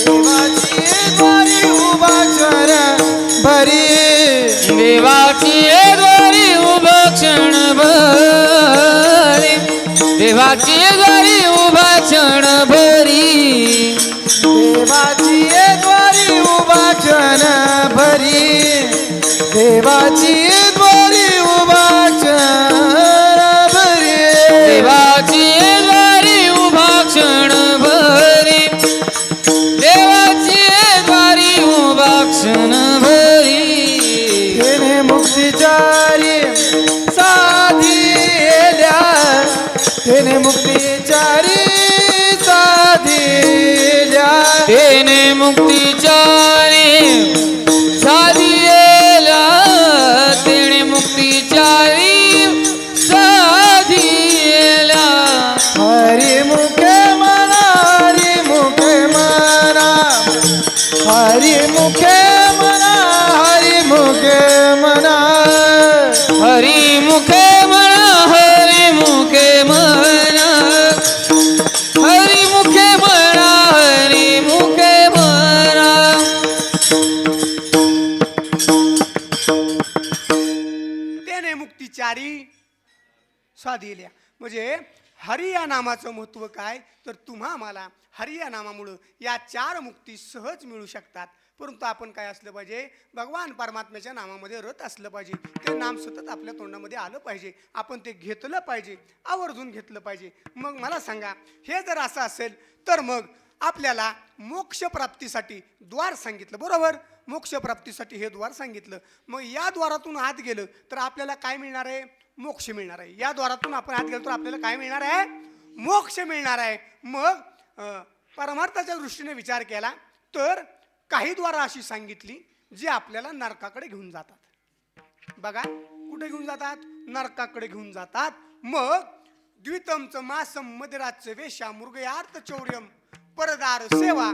देवाची द्वारी उभा क्षणभरी, देवाची द्वारी उभा क्षणभरी, देवाची द्वारी उभा क्षणभरी, देवाची द्वारी उभा क्षणभरी, देवाची द्वारी उभा क्षणभरी, देवाची द्वारी उभा क्षणभरी, देवाची द्वारी उभा क्षणभरी. तेने मुक्तिचारी साधिल्या, तेने मुक्तिचारी साधिल्या, तेने मुक्तिचारी साधिला, तेने मुक्तिचारी साधिला. हरिमुखे मना, हरिमुखे मना, हरिमुखे मना, हरिमुखे मना, हरिमुखे म्हणा, हरिमुखे म्हणा, हरिमुखे म्हणा, हरिमुखे म्हणा. त्याने मुक्तिचारी साधिल्या. म्हणजे हरी या नामाचं महत्त्व काय, तर तुम्हा मला हरी या नामामुळं या 4 मुक्ती सहज मिळू शकतात. परंतु आपण काय असलं पाहिजे, भगवान परमात्म्याच्या नामामध्ये रत असलं पाहिजे. ते नाम सतत आपल्या तोंडामध्ये आलं पाहिजे, आपण ते घेतलं पाहिजे, आवर्जून घेतलं पाहिजे. मग मला सांगा, हे जर असं असेल तर मग आपल्याला मोक्ष प्राप्तीसाठी द्वार सांगितलं, बरोबर? मोक्ष प्राप्तीसाठी हे द्वार सांगितलं. मग या द्वारातून आत गेलं तर आपल्याला काय मिळणार आहे? मोक्ष मिळणार आहे. या द्वारातून आपण आत गेलो तर आपल्याला काय मिळणार आहे? मोक्ष मिळणार आहे. मग परमार्थाच्या दृष्टीने विचार केला तर काही द्वारा अशी सांगितली जी आपल्याला नरकाकडे घेऊन जातात. बघा कुठे घेऊन जातात? नरकाकडे घेऊन जातात. मग द्वितमचं मासम मदिराचं वेशा मृगयार्थ चौर्यम परदार सेवा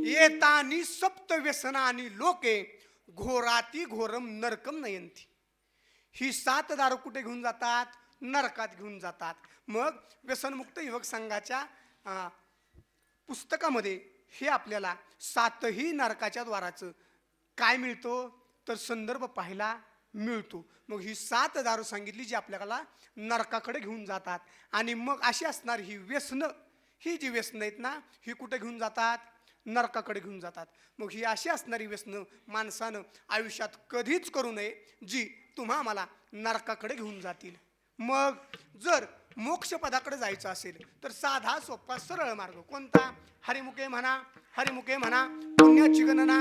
येतानी सप्त व्यसनानी लोके घोराती घोरम नरकम नयंती. ही 7 दारू कुठे घेऊन जातात? नरकात घेऊन जातात. मग व्यसनमुक्त युवक संघाच्या पुस्तकामध्ये हे आपल्याला 7ही नरकाच्या द्वाराचं काय मिळतो तर संदर्भ पाहायला मिळतो. मग ही 7 दारू सांगितली जी आपल्याला नरकाकडे घेऊन जातात. आणि मग अशी असणार ही व्यसनं, ही जी व्यसनं आहेत ना, ही कुठे घेऊन जातात? नरकाकडे घेऊन जातात. मग ही अशी असणारी व्यसनं माणसानं आयुष्यात कधीच करू नये जी तुम्हा मला नरकाकडे घेऊन जातील. मग जर मोक्षपदाकडे जायचं असेल तर साधा सोपा सरळ मार्ग कोणता? हरिमुखे म्हणा, हरिमुखे म्हणा, पुण्याची गणना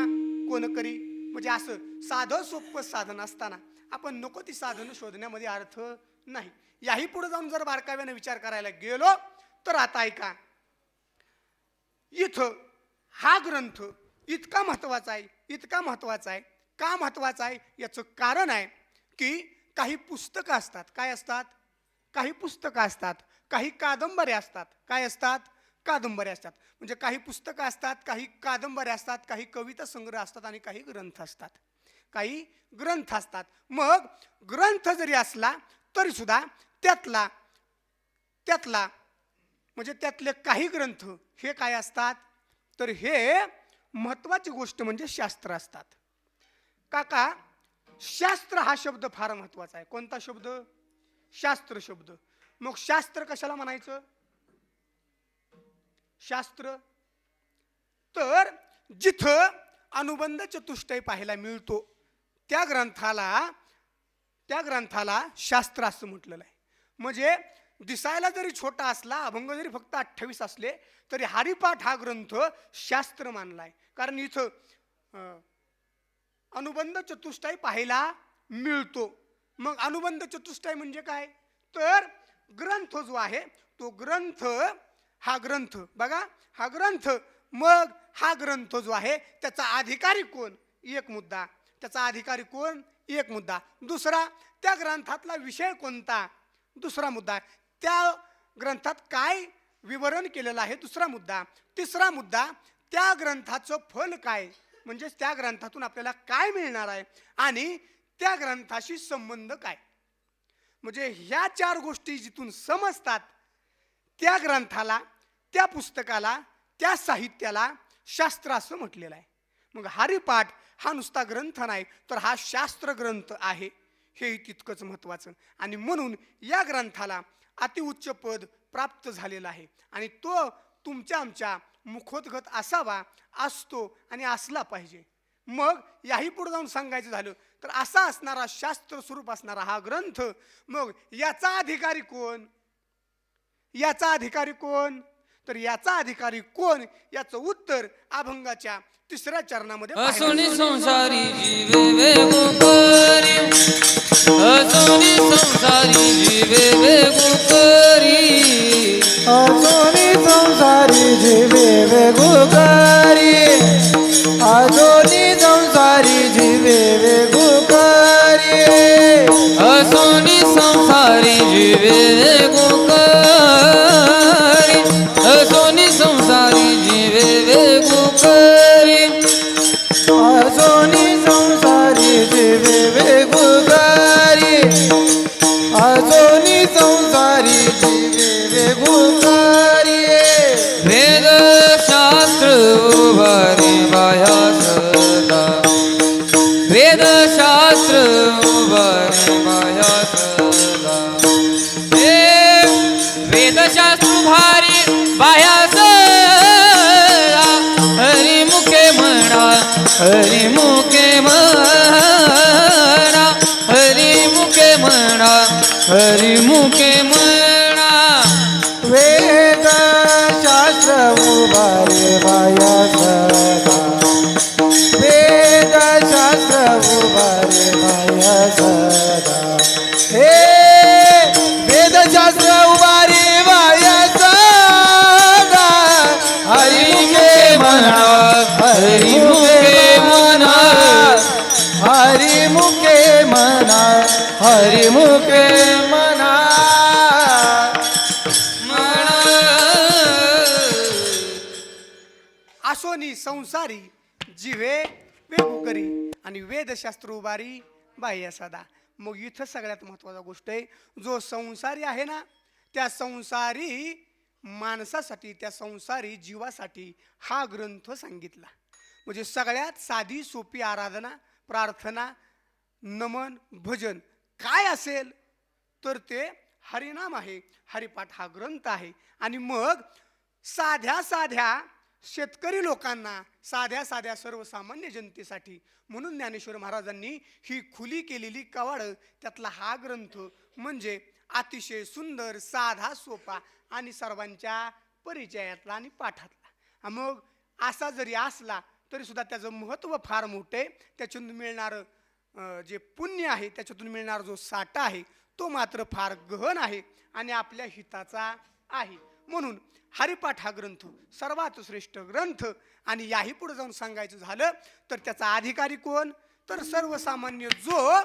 कोण करी. म्हणजे असं साधं सोपं साधन असताना आपण नको ती साधनं शोधण्यामध्ये अर्थ नाही. याही पुढे जाऊन जर बारकाव्याने विचार करायला गेलो तर आता ऐका, इथं हा ग्रंथ इतका महत्वाचा आहे, इतका महत्वाचा आहे. का महत्वाचा आहे याचं कारण आहे की काही पुस्तकं असतात. काय असतात? काही पुस्तकं असतात, काही कादंबऱ्या असतात. काय असतात? कादंबऱ्या असतात. म्हणजे काही पुस्तकं असतात, काही कादंबऱ्या असतात, काही कविता संग्रह असतात आणि काही ग्रंथ असतात. काही ग्रंथ असतात. मग ग्रंथ जरी असला तरी सुद्धा त्यातला म्हणजे त्यातले काही ग्रंथ हे काय असतात तर हे महत्वाची गोष्ट म्हणजे शास्त्र असतात. काका शास्त्र हा शब्द फार महत्वाचा आहे. कोणता शब्द? शास्त्र शब्द. मग शास्त्र कशाला म्हणायचं? शास्त्र तर जिथं अनुबंध चतुष्टय पाहायला मिळतो त्या ग्रंथाला शास्त्र असं म्हटलेलं आहे. म्हणजे दिसायला जरी छोटा असला, अभंग जरी फक्त 28 असले तरी हरिपाठ हा ग्रंथ शास्त्र मानला आहे. कारण इथं अनुबंध चतुष्टय पाहायला मिळतो. मग अनुबंध चतुष्टय म्हणजे काय तर ग्रंथ जो आहे तो ग्रंथ, हा ग्रंथ बघा, हा ग्रंथ. मग हा ग्रंथ जो आहे त्याचा अधिकारी कोण? एक मुद्दा. त्याचा अधिकारी कोण? एक मुद्दा. दुसरा, त्या ग्रंथातला विषय कोणता? दुसरा मुद्दा. त्या ग्रंथात काय विवरण केलेलं आहे? दुसरा मुद्दा. तिसरा मुद्दा, त्या ग्रंथाचं फल काय, म्हणजे त्या ग्रंथातून आपल्याला काय मिळणार आहे आणि त्या ग्रंथाशी संबंध काय. म्हणजे ह्या 4 गोष्टी जिथून समजतात त्या ग्रंथाला, त्या पुस्तकाला, त्या साहित्याला शास्त्र असं म्हटलेलं आहे. मग हरिपाठ हा नुसता ग्रंथ नाही तर हा शास्त्र ग्रंथ आहे, हेही तितकंच महत्त्वाचं. आणि म्हणून या ग्रंथाला अतिउच्च पद प्राप्त झालेला आहे आणि तो तुमच्या आमच्या मुखोद्गत असावा, असतो आणि असला पाहिजे. मग याही पुढे जाऊन सांगायचं झालं तर असा असणारा शास्त्र स्वरूप असणारा हा ग्रंथ, मग याचा अधिकारी कोण? याचा अधिकारी कोण तर याचा अधिकारी कोण याचं उत्तर अभंगाच्या 3ऱ्या चरणामध्ये असोनी संसारी जीवे वेगो करी, असोनी संसारी जीवे वेगो करी, असोनी संसारी जीवे वेगो करी, असोनी संसारी जीवे वेगो करी, असोनी संसारी जीवे वेगो करी, असोनी संसारी जीवे वेगो करी, असोनी संसारी जीवे वेगो करी, असोनी संसारी जीवे वेगो करी. वेद शास्त्र उभारी बाया सदा, वेद शास्त्र उभारी बाया सदा, वेद शास्त्र हरिमुखे म्हणा हरिमुखे म्हणा हरिमुखे म्हणा वेद शास्त्र उभारे बाया सदा वेद शास्त्र उभारे बाया सदा हे वेदशास्त्र उभारे बाया सदा हरिमुखे म्हणा हरिमुखे म्हणा हरिमुखे म्हणा हरिमुखे म्हणा आसोनी संसारी जिवे वेगू करी आणि वेदशास्त्र उभारी बाह्य सदा. मग इथं सगळ्यात महत्वाचा गोष्ट आहे, जो संसारी आहे ना त्या संसारी माणसासाठी त्या संसारी जीवासाठी हा ग्रंथ सांगितला. म्हणजे सगळ्यात साधी सोपी आराधना प्रार्थना नमन भजन काय असेल तर ते हरिनाम आहे, हरिपाठ हा ग्रंथ आहे. आणि मग साध्या साध्या शेतकरी लोकांना साध्या साध्या सर्वसामान्य जनतेसाठी म्हणून ज्ञानेश्वर महाराजांनी ही खुली केलेली कवाड त्यातला हा ग्रंथ म्हणजे अतिशय सुंदर साधा सोपा आणि सर्वांच्या परिचयातला आणि पाठातला. मग असा जरी असला तरी सुद्धा त्याचं महत्त्व फार मोठं आहे. त्याच्यातून मिळणारं जे पुण्य आहे त्याच्यातून मिळणारा जो साठा आहे तो मात्र फार गहन आहे आणि आपल्या हिताचा आहे. म्हणून हरिपाठ हा ग्रंथ सर्वात श्रेष्ठ ग्रंथ. आणि याही पुढे जाऊन सांगायचं झालं तर त्याचा अधिकारी कोण तर सर्वसामान्य जो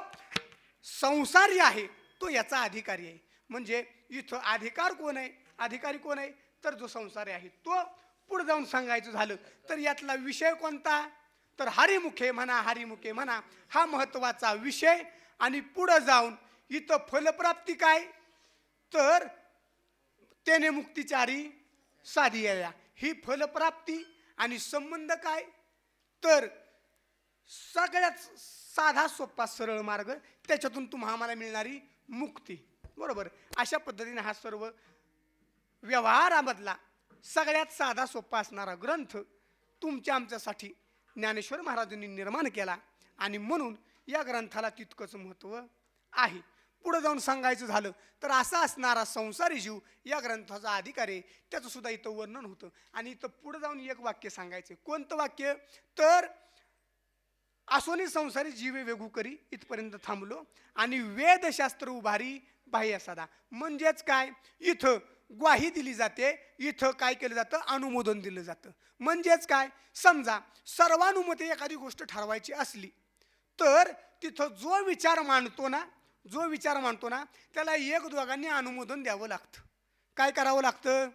संसारी आहे तो याचा अधिकारी आहे. म्हणजे इथं अधिकार कोण आहे अधिकारी कोण आहे तर जो संसारी आहे तो. पुढे जाऊन सांगायचं झालं तर यातला विषय कोणता तर हरिमुखे म्हणा हरिमुखे म्हणा हा महत्वाचा विषय. आणि पुढे जाऊन इथं फलप्राप्ती काय तर त्याने मुक्तिचारी साधिया ही फलप्राप्ती. आणि संबंध काय तर सगळ्यात साधा सोपा सरळ मार्ग त्याच्यातून तुम्हाला मिळणारी मुक्ती. बरोबर अशा पद्धतीने हा सर्व व्यवहारामधला सगळ्यात साधा सोपा असणारा ग्रंथ तुमच्या आमच्यासाठी ज्ञानेश्वर महाराजांनी निर्माण केला. आणि म्हणून या ग्रंथाला तितकंच महत्त्व आहे. पुढे जाऊन सांगायचं झालं तर असा असणारा संसारी जीव या ग्रंथाचा अधिकार आहे त्याचं सुद्धा इथं वर्णन होतं. आणि इथं पुढे जाऊन एक वाक्य सांगायचं. कोणतं वाक्य तर आसोनी संसारी जीवे वेगू करी इथपर्यंत थांबलो. आणि वेदशास्त्र उभारी बाह्य सदा म्हणजेच काय इथं ग्वाही दिली जाते. इथं काय केलं जातं अनुमोदन दिलं जातं. म्हणजेच काय समजा सर्वानुमते एखादी गोष्ट ठरवायची असली तर तिथं जो विचार मांडतो ना त्याला एक दोघांनी अनुमोदन द्यावं लागतं. काय करावं लागतं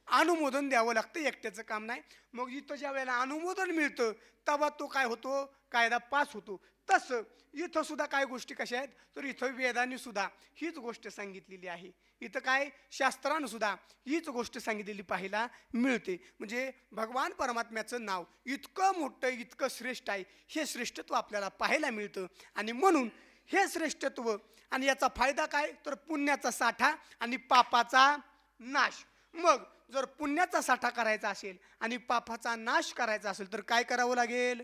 अनुमोदन द्यावं लागतं. एकट्याचं काम नाही. मग इथं ज्या वेळेला अनुमोदन मिळतं तेव्हा तो काय होतो कायदा पास होतो. तसं इथं सुद्धा काय गोष्टी कशा आहेत तर इथं वेदांनी सुद्धा हीच गोष्ट सांगितलेली आहे. इथं काय शास्त्रानं सुद्धा हीच गोष्ट सांगितलेली पाहायला मिळते. म्हणजे भगवान परमात्म्याचं नाव इतकं मोठं इतकं श्रेष्ठ आहे हे श्रेष्ठत्व आपल्याला पाहायला मिळतं. आणि म्हणून हे श्रेष्ठत्व आणि याचा फायदा काय तर पुण्याचा साठा आणि पापाचा नाश. मग जर पुण्याचा साठा करायचा असेल आणि पापाचा नाश करायचा असेल तर काय करावं लागेल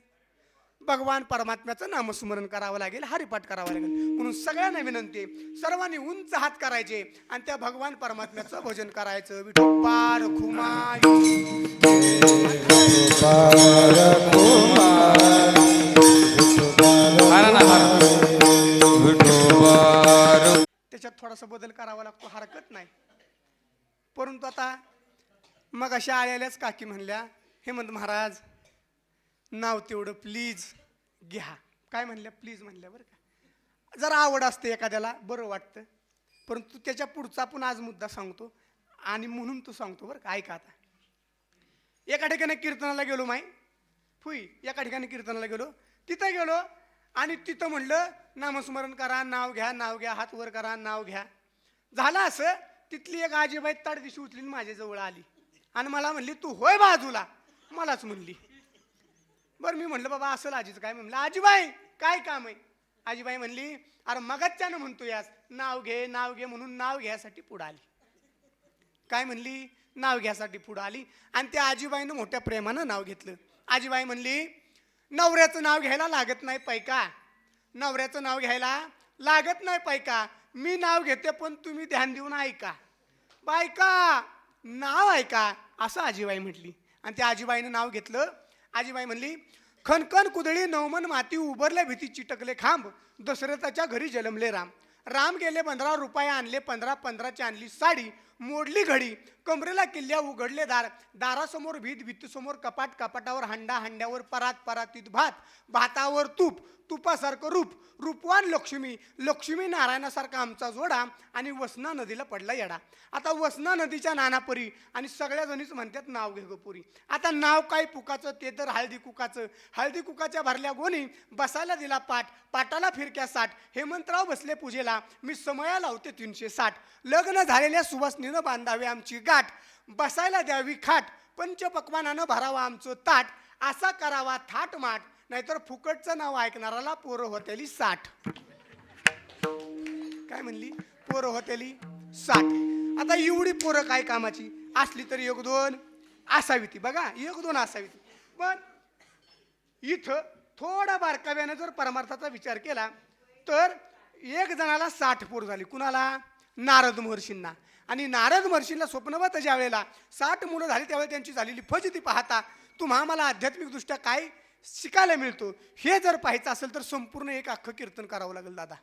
भगवान परमात्म्याचं नामस्मरण करावं लागेल हरिपाठ करावं लागेल. म्हणून सगळ्यांना विनंती सर्वांनी उंच हात करायचे आणि त्या भगवान परमात्म्याचं भजन करायचं. विठोबा रखुमाई त्याच्यात थोडासा बदल करावा लागतो हरकत नाही. परंतु आता मग अशा आलेल्याच काकी म्हणल्या हेमंत महाराज नाव तेवढं प्लीज घ्या. काय म्हणल्या प्लीज म्हणल्या बरं का. जरा आवड असते एखाद्याला बरं वाटतं. परंतु त्याच्या पुढचा आपण आज मुद्दा सांगतो आणि म्हणून तू सांगतो बरं का. ऐका आता एका ठिकाणी कीर्तनाला गेलो एका ठिकाणी कीर्तनाला गेलो. तिथं गेलो आणि तिथं म्हणलं नामस्मरण करा नाव घ्या हात वर करा नाव घ्या. झालं असं तिथली एक आजीबाई ताडदिशी उचली माझ्या जवळ आली आणि मला म्हणली तू होय बाजूला मलाच म्हणली. बरं मी म्हणलं बाबा असं आजीचं काय म्हणलं आजीबाई काय काम आहे. आजीबाई म्हणली अरे मगाच्यानं म्हणतो यास नाव घे म्हणून नाव घ्यायसाठी पुढं आली. काय म्हणली नाव घ्यायसाठी पुढं आली आणि त्या आजीबाईनं मोठ्या प्रेमानं नाव घेतलं. आजीबाई म्हणली नवऱ्याचं नाव घ्यायला लागत नाही पैका, नवऱ्याचं नाव घ्यायला लागत नाही पैका. मी नाव घेते पण तुम्ही ध्यान देऊन ऐका. बायका नाव ऐका असं आजीबाई म्हटली. आणि त्या आजीबाईनं नाव घेतलं. आजीबाई म्हणली, खनखन कुदळी नवमन माती उभरले भीती चिटकले खांब, दशरथाच्या घरी जन्मले राम. राम गेले 15 रुपये आणले 15ची आणली साडी, मोडली घडी कमरेला किल्ल्या उघडले दार. दारासमोर भीत भीतीसमोर कपाट, कपाटावर हांडा, हांड्यावर परात, परातीत भात, भातावर तूप, तुपासारखं रूप, रूपवान लक्ष्मी, लक्ष्मी नारायणासारखा आमचा जोडा आणि वसना नदीला पडला येडा. आता वसना नदीच्या नानापरी आणि सगळ्या जणीच म्हणतात नाव घे ग पुरी. आता नाव काय पुकाचं ते तर हळदी कुकाचं. हळदी कुकाच्या भरल्या गोणी बसायला दिला पाठ, पाटाला फिरक्या 60. हेमंतराव बसले पूजेला, मी समया लावते 360. लग्न झालेल्या सुवासनीनं बांधावे आमची गाठ, बसायला द्यावी खाट, पंचपक्वानानं भरावा आमचं ताट. असा करावा थाटमाट, नाहीतर फुकटचं नाव ऐकणाराला पोरं होतेली 60. काय म्हणली? पोरं होतेली 60. आता एवढी पोरं काय कामाची असली तरी 1-2 असावी ती. बघा 1-2 असावी ती. पण इथं थोडा बारकाव्यानं जर परमार्थाचा विचार केला तर एक जणाला 60 पोर झाली. कुणाला? नारद महर्षींना. आणि नारद महर्षींना स्वप्नवत ज्या वेळेला 60 मुलं झाली त्यावेळेला त्यांची झालेली फजिती पाहता तुम्हा आम्हाला आध्यात्मिकदृष्ट्या काय शिकायला मिळतो हे जर पाहायचं असेल तर संपूर्ण एक अख्खं कीर्तन करावं लागेल दादा.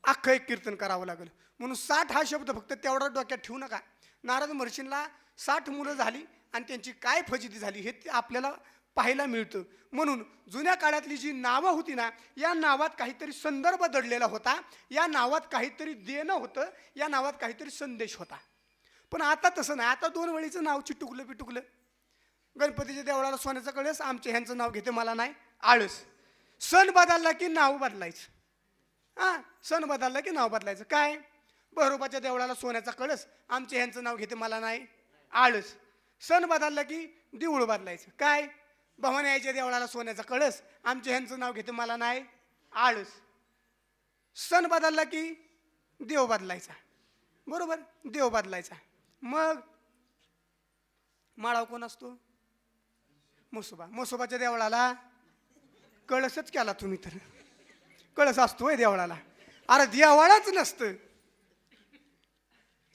अख्खं एक कीर्तन करावं लागेल. म्हणून 60 हा शब्द फक्त तेवढा डोक्यात ठेवू नका. नारद महर्षींना 60 मुलं झाली आणि त्यांची काय फजिती झाली हे आपल्याला पाहायला मिळतं. म्हणून जुन्या काळातली जी नावं होती ना, या नावात काहीतरी संदर्भ दडलेला होता, या नावात काहीतरी देणं होतं, या नावात काहीतरी संदेश होता. पण आता तसं नाही. आता 2 वेळीचं नाव चिटुकलं पिटुकलं. गणपतीच्या देवळाला सोन्याचा कळस, आमच्या ह्यांचं नाव घेते मला नाही आळस. सण बदलला की नाव बदलायचं. हां, सण बदलला की नाव बदलायचं. काय? बरोबाच्या देवळाला सोन्याचा कळस, आमच्या ह्यांचं नाव घेते मला नाही आळस. सण बदलला की देऊळ बदलायचं. काय? भवानीच्या देवळाला सोन्याचा कळस, आमच्या ह्यांचं नाव घेते मला नाही आळस. सण बदलला की देव बदलायचा. बरोबर, देव बदलायचा. मग माळाव कोण असतो? म्हसोबा. म्हसोबाच्या देवळाला कळसच केला तुम्ही तर. कळस असतोय देवळाला? अरे देवळाच नसतं.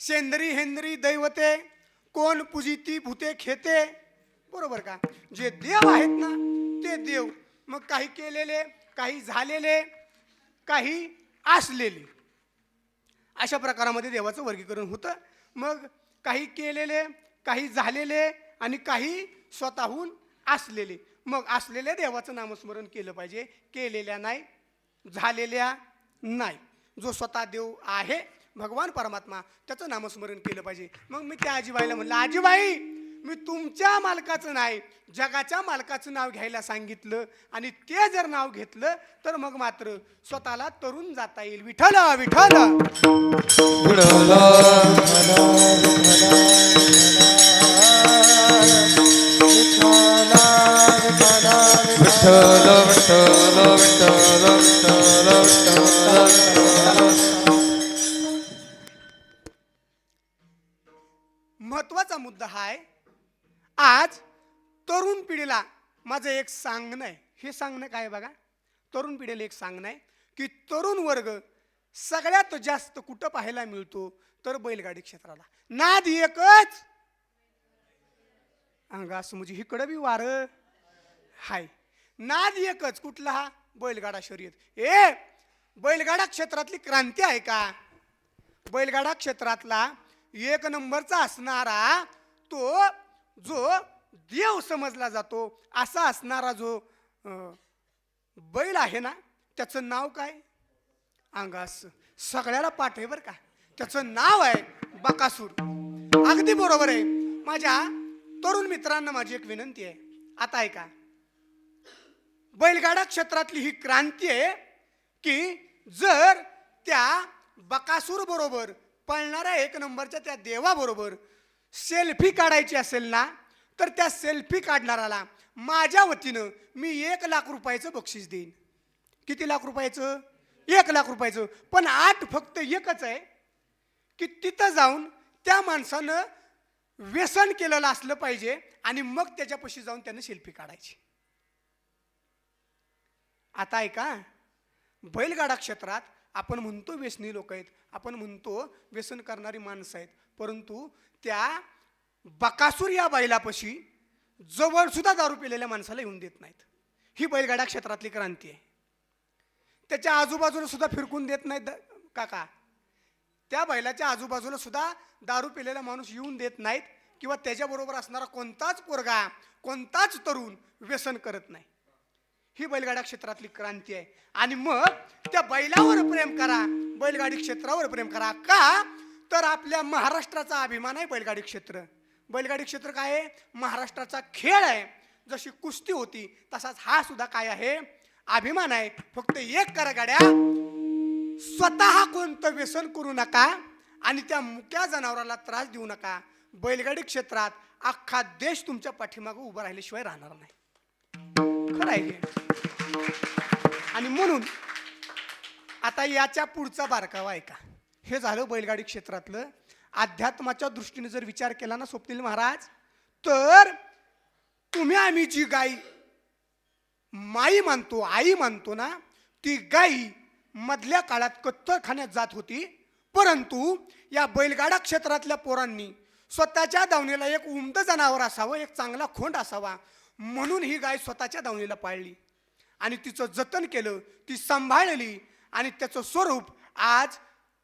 सेंद्री हेंद्री दैवते कोण पूजिती भूते खेते. बरोबर का? जे देव आहेत ना ते देव. मग काही केलेले, काही झालेले, काही असलेले, अशा प्रकारामध्ये देवाचं वर्गीकरण होतं. मग काही केलेले, काही झालेले आणि काही स्वतःहून असलेले. मग असलेल्या देवाचं नामस्मरण केलं पाहिजे, केलेल्या नाही, झालेल्या नाही. जो स्वतः देव आहे भगवान परमात्मा त्याचं नामस्मरण केलं पाहिजे. मग मी त्या आजीबाईला म्हणलं, आजीबाई मी तुमच्या मालकाचं नाही जगाच्या मालकाचं नाव घ्यायला सांगितलं आणि ते जर नाव घेतलं तर मग मात्र स्वतःला तरुण जाता येईल. विठ्ठल विठ्ठल महत्वाचा मुद्दा हा आहे. आज तरुण पिढीला माझं एक सांगणं आहे. हे सांगणं काय आहे बघा, तरुण पिढीला एक सांगणं आहे की तरुण वर्ग सगळ्यात जास्त कुठं पाहायला मिळतो तर बैलगाडी क्षेत्राला. नाद एकच अंगास म्हणजे इकडं बी वार हाय. नाद एकच कुठला? हा बैलगाडा शर्यत. बैलगाडा क्षेत्रातली क्रांती आहे का? बैलगाडा क्षेत्रातला 1 नंबरचा असणारा तो जो देव समजला जातो असा असणारा जो बैल आहे ना त्याचं नाव काय? अंगास. सगळ्याला पाठ आहे बरं का. त्याचं नाव आहे बकासूर. अगदी बरोबर आहे. माझ्या तरुण मित्रांना माझी एक विनंती आहे. आता ऐका, बैलगाडा क्षेत्रातली ही क्रांती आहे की जर त्या बकासूर बरोबर पळणाऱ्या 1 नंबरच्या त्या देवाबरोबर सेल्फी काढायची असेल ना तर त्या सेल्फी काढणाऱ्याला माझ्या वतीनं मी 1 लाख रुपयाचं बक्षीस देईन. किती लाख रुपयाचं? 1 लाख रुपयाचं. पण आठ फक्त एकच आहे की तिथं जाऊन त्या माणसानं व्यसन केलेलं असलं पाहिजे आणि मग त्याच्यापाशी जाऊन त्यानं सेल्फी काढायची. आता ऐका, बैलगाडा क्षेत्रात आपण म्हणतो व्यसनी लोक आहेत, आपण म्हणतो व्यसन करणारी माणसं आहेत, परंतु त्या बकासूर या बैलापाशी जवळ सुद्धा दारू पिलेल्या माणसाला येऊन देत नाहीत. ही बैलगाडा क्षेत्रातली क्रांती आहे. त्याच्या आजूबाजूला सुद्धा फिरकून देत नाहीत काका. त्या बैलाच्या आजूबाजूला सुद्धा दारू पिलेला माणूस येऊन देत नाहीत, किंवा त्याच्याबरोबर असणारा कोणताच पोरगा, कोणताच तरुण व्यसन करत नाही. ही बैलगाडा क्षेत्रातली क्रांती आहे. आणि मग त्या बैलावर प्रेम करा, बैलगाडी क्षेत्रावर प्रेम करा. का तर आपल्या महाराष्ट्राचा अभिमान आहे बैलगाडी क्षेत्र. बैलगाडी क्षेत्र काय आहे? महाराष्ट्राचा खेळ आहे. जशी कुस्ती होती तसाच हा सुद्धा काय आहे? अभिमान आहे. फक्त एक करा गाड्या, स्वतः कोणतं व्यसन करू नका आणि त्या मुक्या जनावराला त्रास देऊ नका. बैलगाडी क्षेत्रात अख्खा देश तुमच्या पाठीमागे उभं राहिल्याशिवाय राहणार नाही. खरं आहे हे. आणि म्हणून आता याच्या पुढचा बारकावा आहे का, हे झालं बैलगाडी क्षेत्रातलं. अध्यात्माच्या दृष्टीने जर विचार केला ना स्वप्नील महाराज, तर तुम्ही आम्ही जी गाई माई मानतो, आई मानतो ना, ती गाई मधल्या काळात कत्तलखान्यात जात होती. परंतु या बैलगाडा क्षेत्रातल्या पोरांनी स्वतःच्या दावणीला एक उमदं जनावर असावं, एक चांगला खोंड असावा, म्हणून ही गाय स्वतःच्या दावणीला पाळली आणि तिचं जतन केलं, ती सांभाळली. आणि त्याचं स्वरूप आज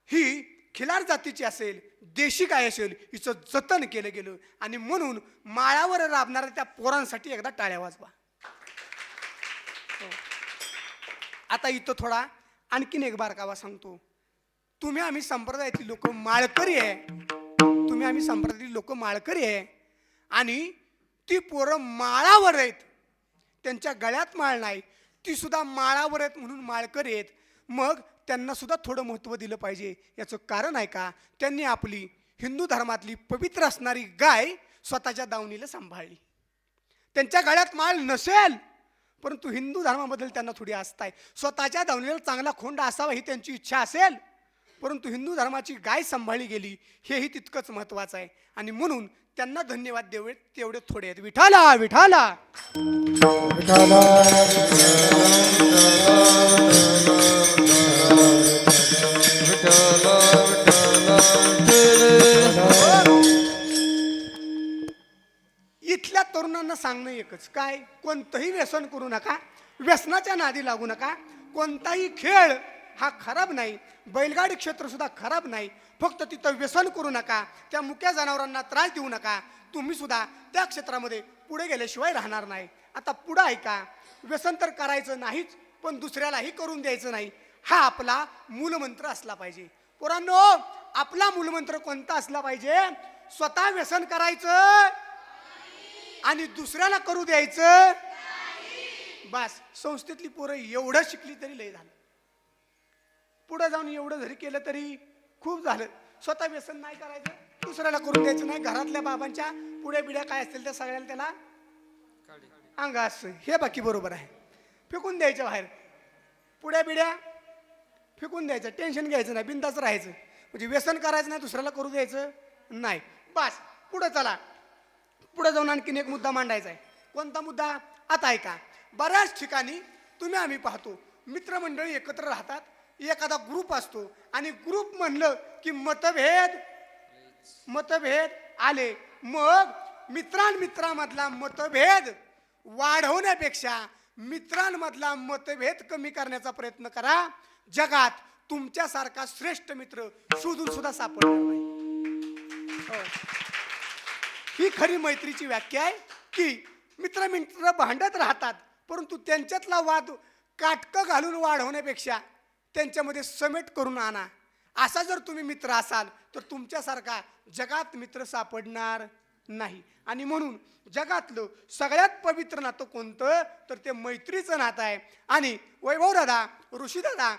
ही खिलार जातीची असेल, देशी गाय असेल, हिचं जतन केलं गेलं. आणि म्हणून माळावर राबणाऱ्या त्या पोरांसाठी एकदा टाळ्या वाजवा. आता इथं थोडा आणखीन एक बारकावा सांगतो. तुम्ही आम्ही संप्रदायातली लोक माळकरी आहे, तुम्ही आम्ही संप्रदायातली लोक माळकरी आहे, आणि ती पोरं माळावर आहेत, त्यांच्या गळ्यात माळ नाही, ती सुद्धा माळावर आहेत म्हणून माळकरी आहेत. मग त्यांना सुद्धा थोडं महत्त्व दिलं पाहिजे. याचं कारण आहे का, त्यांनी आपली हिंदू धर्मातली पवित्र असणारी गाय स्वतःच्या दावणीला सांभाळली. त्यांच्या गळ्यात माळ नसेल, परंतु हिंदू धर्माबद्दल त्यांना थोडी आस्था आहे. स्वतःच्या दावणीला चांगला खोंड असावा ही त्यांची इच्छा असेल, परंतु हिंदू धर्माची गाय सांभाळली गेली हेही तितकंच महत्त्वाचं आहे. आणि म्हणून त्यांना धन्यवाद देवे तेवढे थोडे आहेत. विठाला विठाला विठाला इथल्या तरुणांना सांगणं एकच, काय कोणतंही व्यसन करू नका, व्यसनाच्या नादी लागू नका. कोणताही खेळ हा खराब नाही, बैलगाडी क्षेत्र सुद्धा खराब नाही. फक्त तिथं व्यसन करू नका, त्या मुक्या जनावरांना त्रास देऊ नका. तुम्ही सुद्धा त्या क्षेत्रामध्ये पुढे गेल्याशिवाय राहणार नाही. आता पुढं ऐका, व्यसन तर करायचं नाहीच, पण दुसऱ्यालाही करून द्यायचं नाही, हा आपला मूलमंत्र असला पाहिजे. पोरांनो, आपला मूलमंत्र कोणता असला पाहिजे? स्वतः व्यसन करायचं आणि दुसऱ्याला करू द्यायचं. बस, संस्थेतली पोरं एवढं शिकली तरी लय झालं. पुढे जाऊन एवढं जरी केलं तरी खूप झालं. स्वतः व्यसन नाही करायचं, दुसऱ्याला करून द्यायचं नाही. घरातल्या बाबांच्या पुढे बिड्या काय असतील त्या सगळ्याला त्याला अंगास, हे बाकी बरोबर आहे, फेकून द्यायचं बाहेर. पुढ्या बिड्या फेकून द्यायचं, टेन्शन घ्यायचं नाही, बिंदाच राहायचं. म्हणजे व्यसन करायचं नाही, दुसऱ्याला करू द्यायचं नाही. बस, पुढं चला. पुढे जाऊन आणखीन एक मुद्दा मांडायचा आहे. कोणता मुद्दा? आता ऐका, बऱ्याच ठिकाणी तुम्ही आम्ही पाहतो मित्रमंडळी एकत्र राहतात, एखादा ग्रुप असतो आणि ग्रुप म्हणलं की मतभेद आले. मग मित्रांमधला मतभेद वाढवण्यापेक्षा मित्रांमधला मतभेद कमी करण्याचा प्रयत्न करा. जगात तुमच्यासारखा श्रेष्ठ मित्र शोधून सुद्धा सापडणार नाही. ही खरी मैत्रीची व्याख्या आहे की मित्र भांडत राहतात, परंतु त्यांच्यातला वाद काटकं घालून वाढवण्यापेक्षा त्यांच्यामध्ये समेट करून आणा. असा जर तुम्ही मित्र असाल तर तुमच्यासारखा जगात मित्र सापडणार नाही. आणि म्हणून जगातलं सगळ्यात पवित्र नातं कोणतं? तर ते मैत्रीचं नातं आहे. आणि वैभव दादा, ऋषी दादा,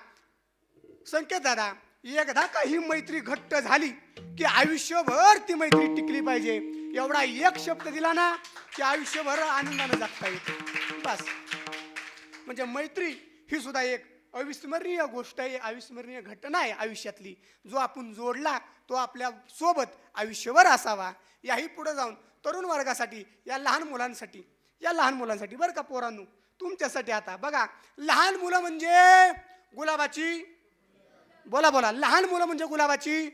संकेत दादा, एकदा का ही मैत्री घट्ट झाली की आयुष्यभर ती मैत्री टिकली पाहिजे. एवढा एक शब्द दिला ना की आयुष्यभर आनंदाने जगता येते. बस, म्हणजे मैत्री ही सुद्धा एक अविस्मरणीय गोष्ट आहे, अविस्मरणीय घटना आहे आयुष्यातली. जो आपण जोडला तो आपल्या सोबत आयुष्यभर असावा. याही पुढे जाऊन तरुण वर्गासाठी, या लहान मुलांसाठी या लहान मुलांसाठी बरं का पोरांनो, तुमच्यासाठी आता बघा. लहान मुलं म्हणजे गुलाबाची, बोला बोला, लहान मुलं म्हणजे गुलाबाची.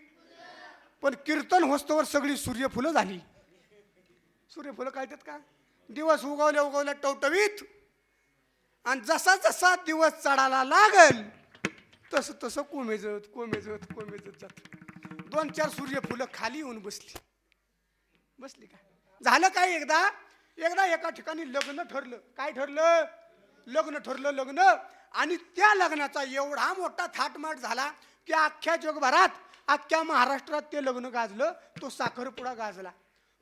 पण कीर्तन होस्तवर सगळी सूर्यफुलं झाली. सूर्यफुलं कळतात का? दिवस उगवल्या उगवल्या टवटवीत, आणि जसा जसा दिवस चढायला लागल तसं तसं कोमेजत कोमेजत कोमेजत जात. 2-4 सूर्यफुलं खाली येऊन बसली का? झालं काय? एकदा एका ठिकाणी लग्न ठरलं. काय ठरलं? लग्न ठरलं. लग्न, आणि त्या लग्नाचा एवढा मोठा थाटमाट झाला की अख्ख्या जगभरात, अख्ख्या महाराष्ट्रात ते लग्न गाजलं. तो साखरपुडा गाजला.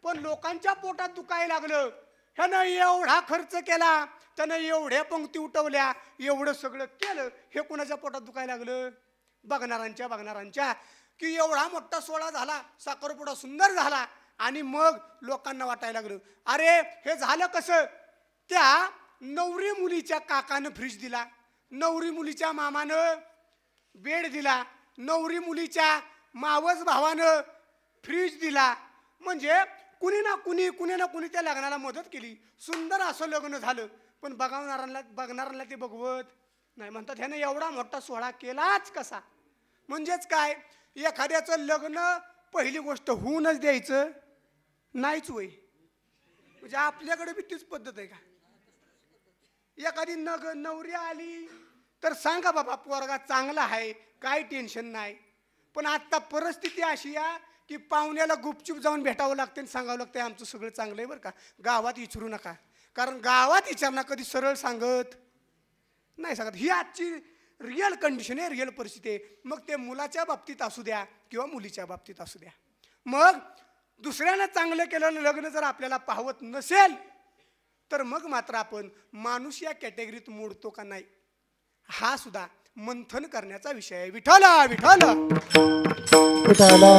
पण लोकांच्या पोटात दुखायला लागलं. ह्यानं एवढा खर्च केला, त्यानं एवढ्या पंक्ती उठवल्या, एवढं सगळं केलं, हे कुणाच्या पोटात दुखायला लागलं? बघणारांच्या. की एवढा मोठा सोहळा झाला, साखरपुडा सुंदर झाला, आणि मग लोकांना वाटायला लागलं, अरे हे झालं कसं? त्या नवरी मुलीच्या काकानं फ्रीज दिला, नवरी मुलीच्या मामानं बेड दिला, नवरी मुलीच्या मावस भावानं फ्रीज दिला. म्हणजे कुणी ना कुणी त्या लग्नाला मदत केली. सुंदर असं लग्न झालं. पण बघणाऱ्यांना ते बघवत नाही. म्हणतात ह्यानं एवढा मोठा सोहळा केलाच कसा? म्हणजेच काय, एखाद्याचं लग्न पहिली गोष्ट होऊनच द्यायचं नाहीच वय. म्हणजे आपल्याकडे बी तीच पद्धत आहे का? एखादी नवरी आली तर सांगा बाबा पोरगा चांगला आहे, काय टेन्शन नाही. पण आता परिस्थिती अशी आहे की पाहुण्याला गुपचूप जाऊन भेटावं लागते आणि सांगावं लागतं आमचं सगळं चांगलं आहे बरं का, गावात विचारू नका. कारण गावात विचारणा कधी सरळ सांगत नाही. ही आजची रिअल कंडिशन आहे, रिअल परिस्थिती आहे. मग ते मुलाच्या बाबतीत असू द्या किंवा मुलीच्या बाबतीत असू द्या. मग दुसऱ्यानं चांगलं केलेलं लग्न जर आपल्याला पाहवत नसेल तर मग मात्र आपण माणूस या कॅटेगरीत मोडतो का नाही, हा सुद्धा मंथन करण्याचा विषय आहे. विठ्ठला विठ्ठला विठ्ठला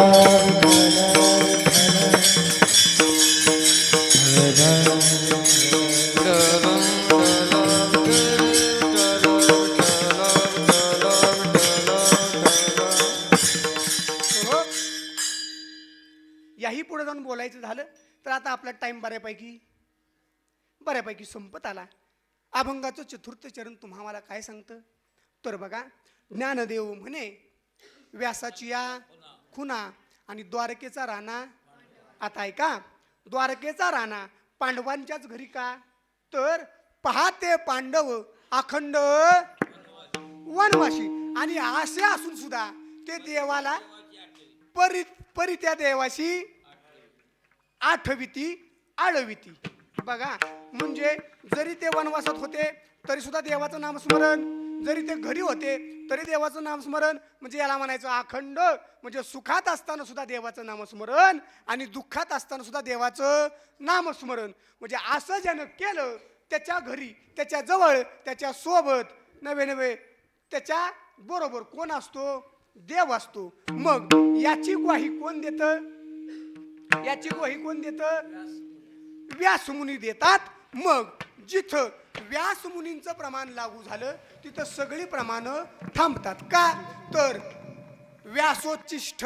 याही पुढे जाऊन बोलायचं झालं तर आता आपला टाइम बऱ्यापैकी संपत आला. अभंगाचं 4थ चरण तुम्हाला काय सांगतं तर बघा, ज्ञानदेव म्हणे व्यासाची या खुना आणि द्वारकेचा राणा. आता ऐका, द्वारकेचा राणा पांडवांच्याच घरी का? तर पहाते पांडव अखंड वनवासी, आणि असे असून सुद्धा ते देवाला परी त्या देवाशी आठविती आळविती. बघा, म्हणजे जरी ते वनवासात होते तरी सुद्धा देवाचं नामस्मरण, जरी ते घरी होते तरी देवाचं नामस्मरण. म्हणजे याला म्हणायचं अखंड, म्हणजे सुखात असताना सुद्धा देवाचं नामस्मरण आणि दुःखात असताना सुद्धा देवाचं नामस्मरण. म्हणजे असं ज्यानं केलं त्याच्या घरी, त्याच्या जवळ, त्याच्या सोबत नवे त्याच्या बरोबर कोण असतो? देव असतो. मग याची ग्वाही कोण देतं? व्यासमुनी देतात. मग जिथं व्यासमुनींचं प्रमाण लागू झालं तिथं सगळी प्रमाणं थांबतात. का? तर व्यासोच्चिष्ठ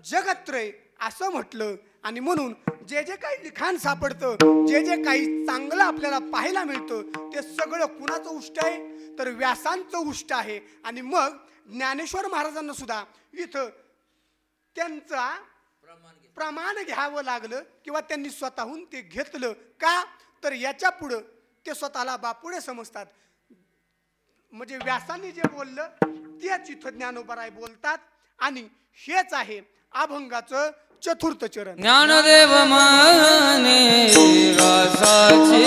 जगत्रय असं म्हटलं. आणि म्हणून जे जे काही लिखाण सापडतं, जे जे काही चांगलं आपल्याला पाहायला मिळतं ते सगळं कुणाचं उष्ट आहे? तर व्यासांचं उष्ट आहे. आणि मग ज्ञानेश्वर महाराजांना सुद्धा इथं त्यांचा प्रमाण घ्यावं लागलं किंवा त्यांनी स्वतःहून ते घेतलं. का? तर याच्या पुढं ते स्वतःला बापुडे समजतात. म्हणजे व्यासांनी जे बोललं तेच इथं ज्ञानोबराय बोलतात. आणि हेच आहे अभंगाचं 4th चरण. ज्ञानदेव माने व्यासाची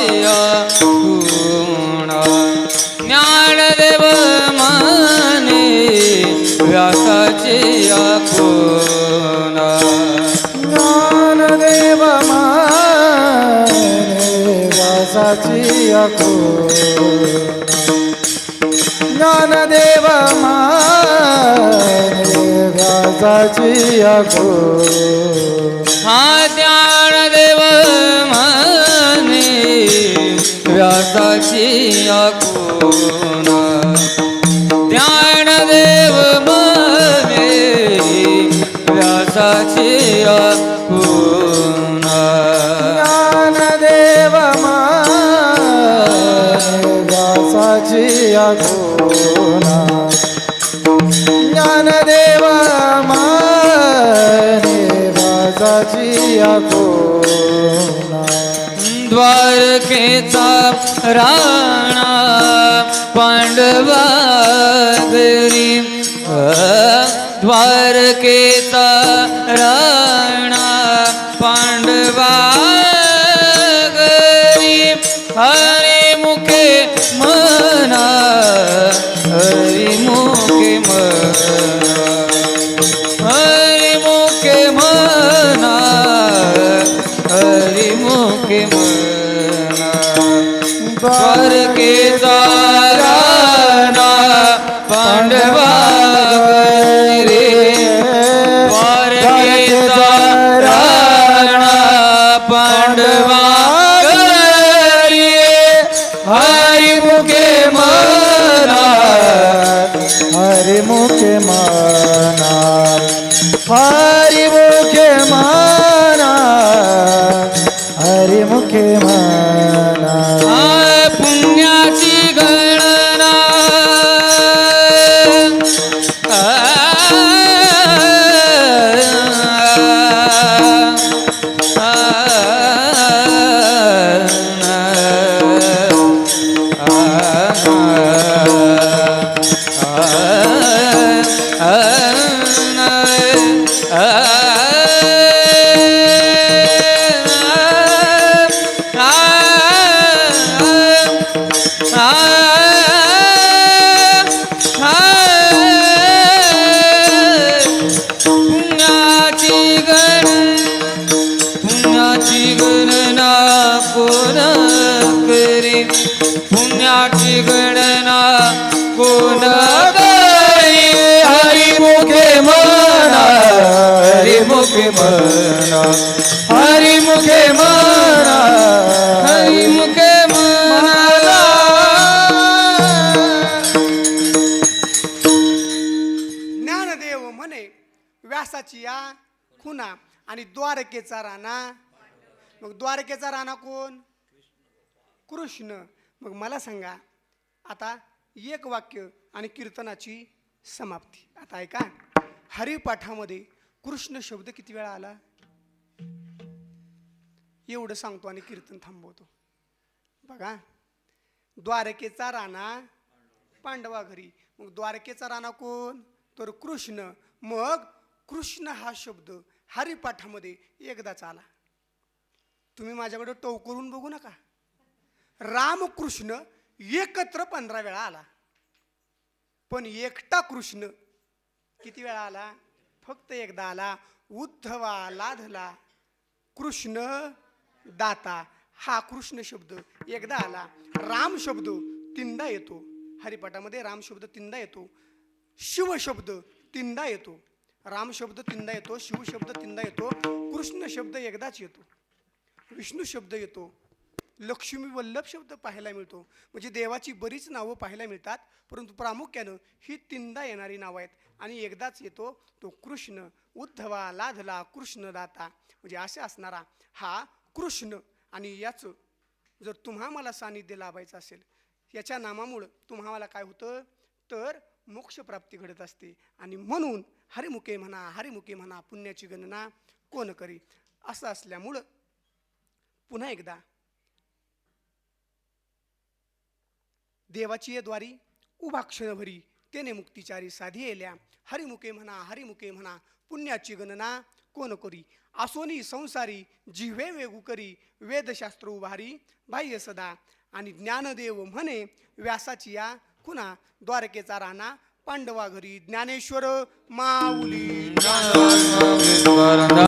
खुणा, ज्ञानदेव माने व्यासाची खुणा, ज्ञानदेव माने व्यासाची खुणा, ज्ञानदेव माने व्यासाची खुणा. हा ज्ञानदेव माने व्यासाची खुणा, ज्ञानदेव माने व्यासाची खुणा, ज्ञानदेव माने कोणा ज्ञानदेव माने व्यासाची कोणा द्वारकेचा राणा पांडवा घरी द्वारकेचा राणा पांडवा घरी हरी मुखे मना हरी मुखे मना हरी मुखे मना हरी मुखे मना द्वारकेचा राणा पांडवा घरी द्वारकेचा राणा पांडवा घरी हरी मुखे मना हरि मुखे माना हरि मुखे माना हरि मुखे माना पुण्याची गणना पुण्याची गणना कोण करी पुण्याची गणना कोण करी हरी मुखे मना हरी मुखे मना हरी मुखे मना हरी मुखे मना ज्ञानदेव म्हणे व्यासाची या खुना आणि द्वारकेचा राणा. मग द्वारकेचा राणा कोण? कृष्ण. मग मला सांगा आता एक वाक्य आणि कीर्तनाची समाप्ती. आता ऐका, हरिपाठामध्ये कृष्ण शब्द किती वेळा आला एवढं सांगतो आणि कीर्तन थांबवतो. बघा, द्वारकेचा राणा पांडवा घरी. मग द्वारकेचा राणा कोण? तर कृष्ण. मग कृष्ण हा शब्द हरिपाठामध्ये एकदाच आला. तुम्ही माझ्याकडे टोकरून बघू नका. रामकृष्ण एकत्र 15 वेळा आला, पण एकटा कृष्ण किती वेळा आला? फक्त एकदा आला. उद्धवा लाधला कृष्ण दाता, हा कृष्ण शब्द एकदा आला. राम शब्द 3दा येतो हरिपाठामध्ये. राम शब्द 3दा येतो. शिव शब्द 3दा येतो. राम शब्द 3दा येतो. शिव शब्द 3दा येतो. कृष्ण शब्द एकदाच येतो. विष्णू शब्द येतो. लक्ष्मी वल्लभ शब्द पाहायला मिळतो. म्हणजे देवाची बरीच नावं पाहायला मिळतात, परंतु प्रामुख्यानं ही 3दा येणारी नावं आहेत आणि एकदाच येतो तो कृष्ण. उद्धवा लाधला कृष्णदाता, म्हणजे असे असणारा हा कृष्ण. आणि याचं जर तुम्हा मला सानिध्य लाभायचं असेल, याच्या नामामुळं तुम्हाला काय होतं तर मोक्षप्राप्ती घडत असते. आणि म्हणून हरिमुखे म्हणा हरिमुखे म्हणा पुण्याची गणना कोण करी. असं असल्यामुळं पुन्हा एकदा देवाची ये द्वारी उभा क्षणभरी तेने मुक्तिचारी साधी येल्या. हरिमुखे म्हणा हरिमुखे म्हणा पुण्याची गणना कोण करी. आसोनी संसारी जिव्हे वेगू करी, वेदशास्त्र उभारी बाह्य सदा. आणि ज्ञानदेव म्हणे व्यासाची या खुना, द्वारकेचा राणा पांडवा घरी. ज्ञानेश्वर माऊली.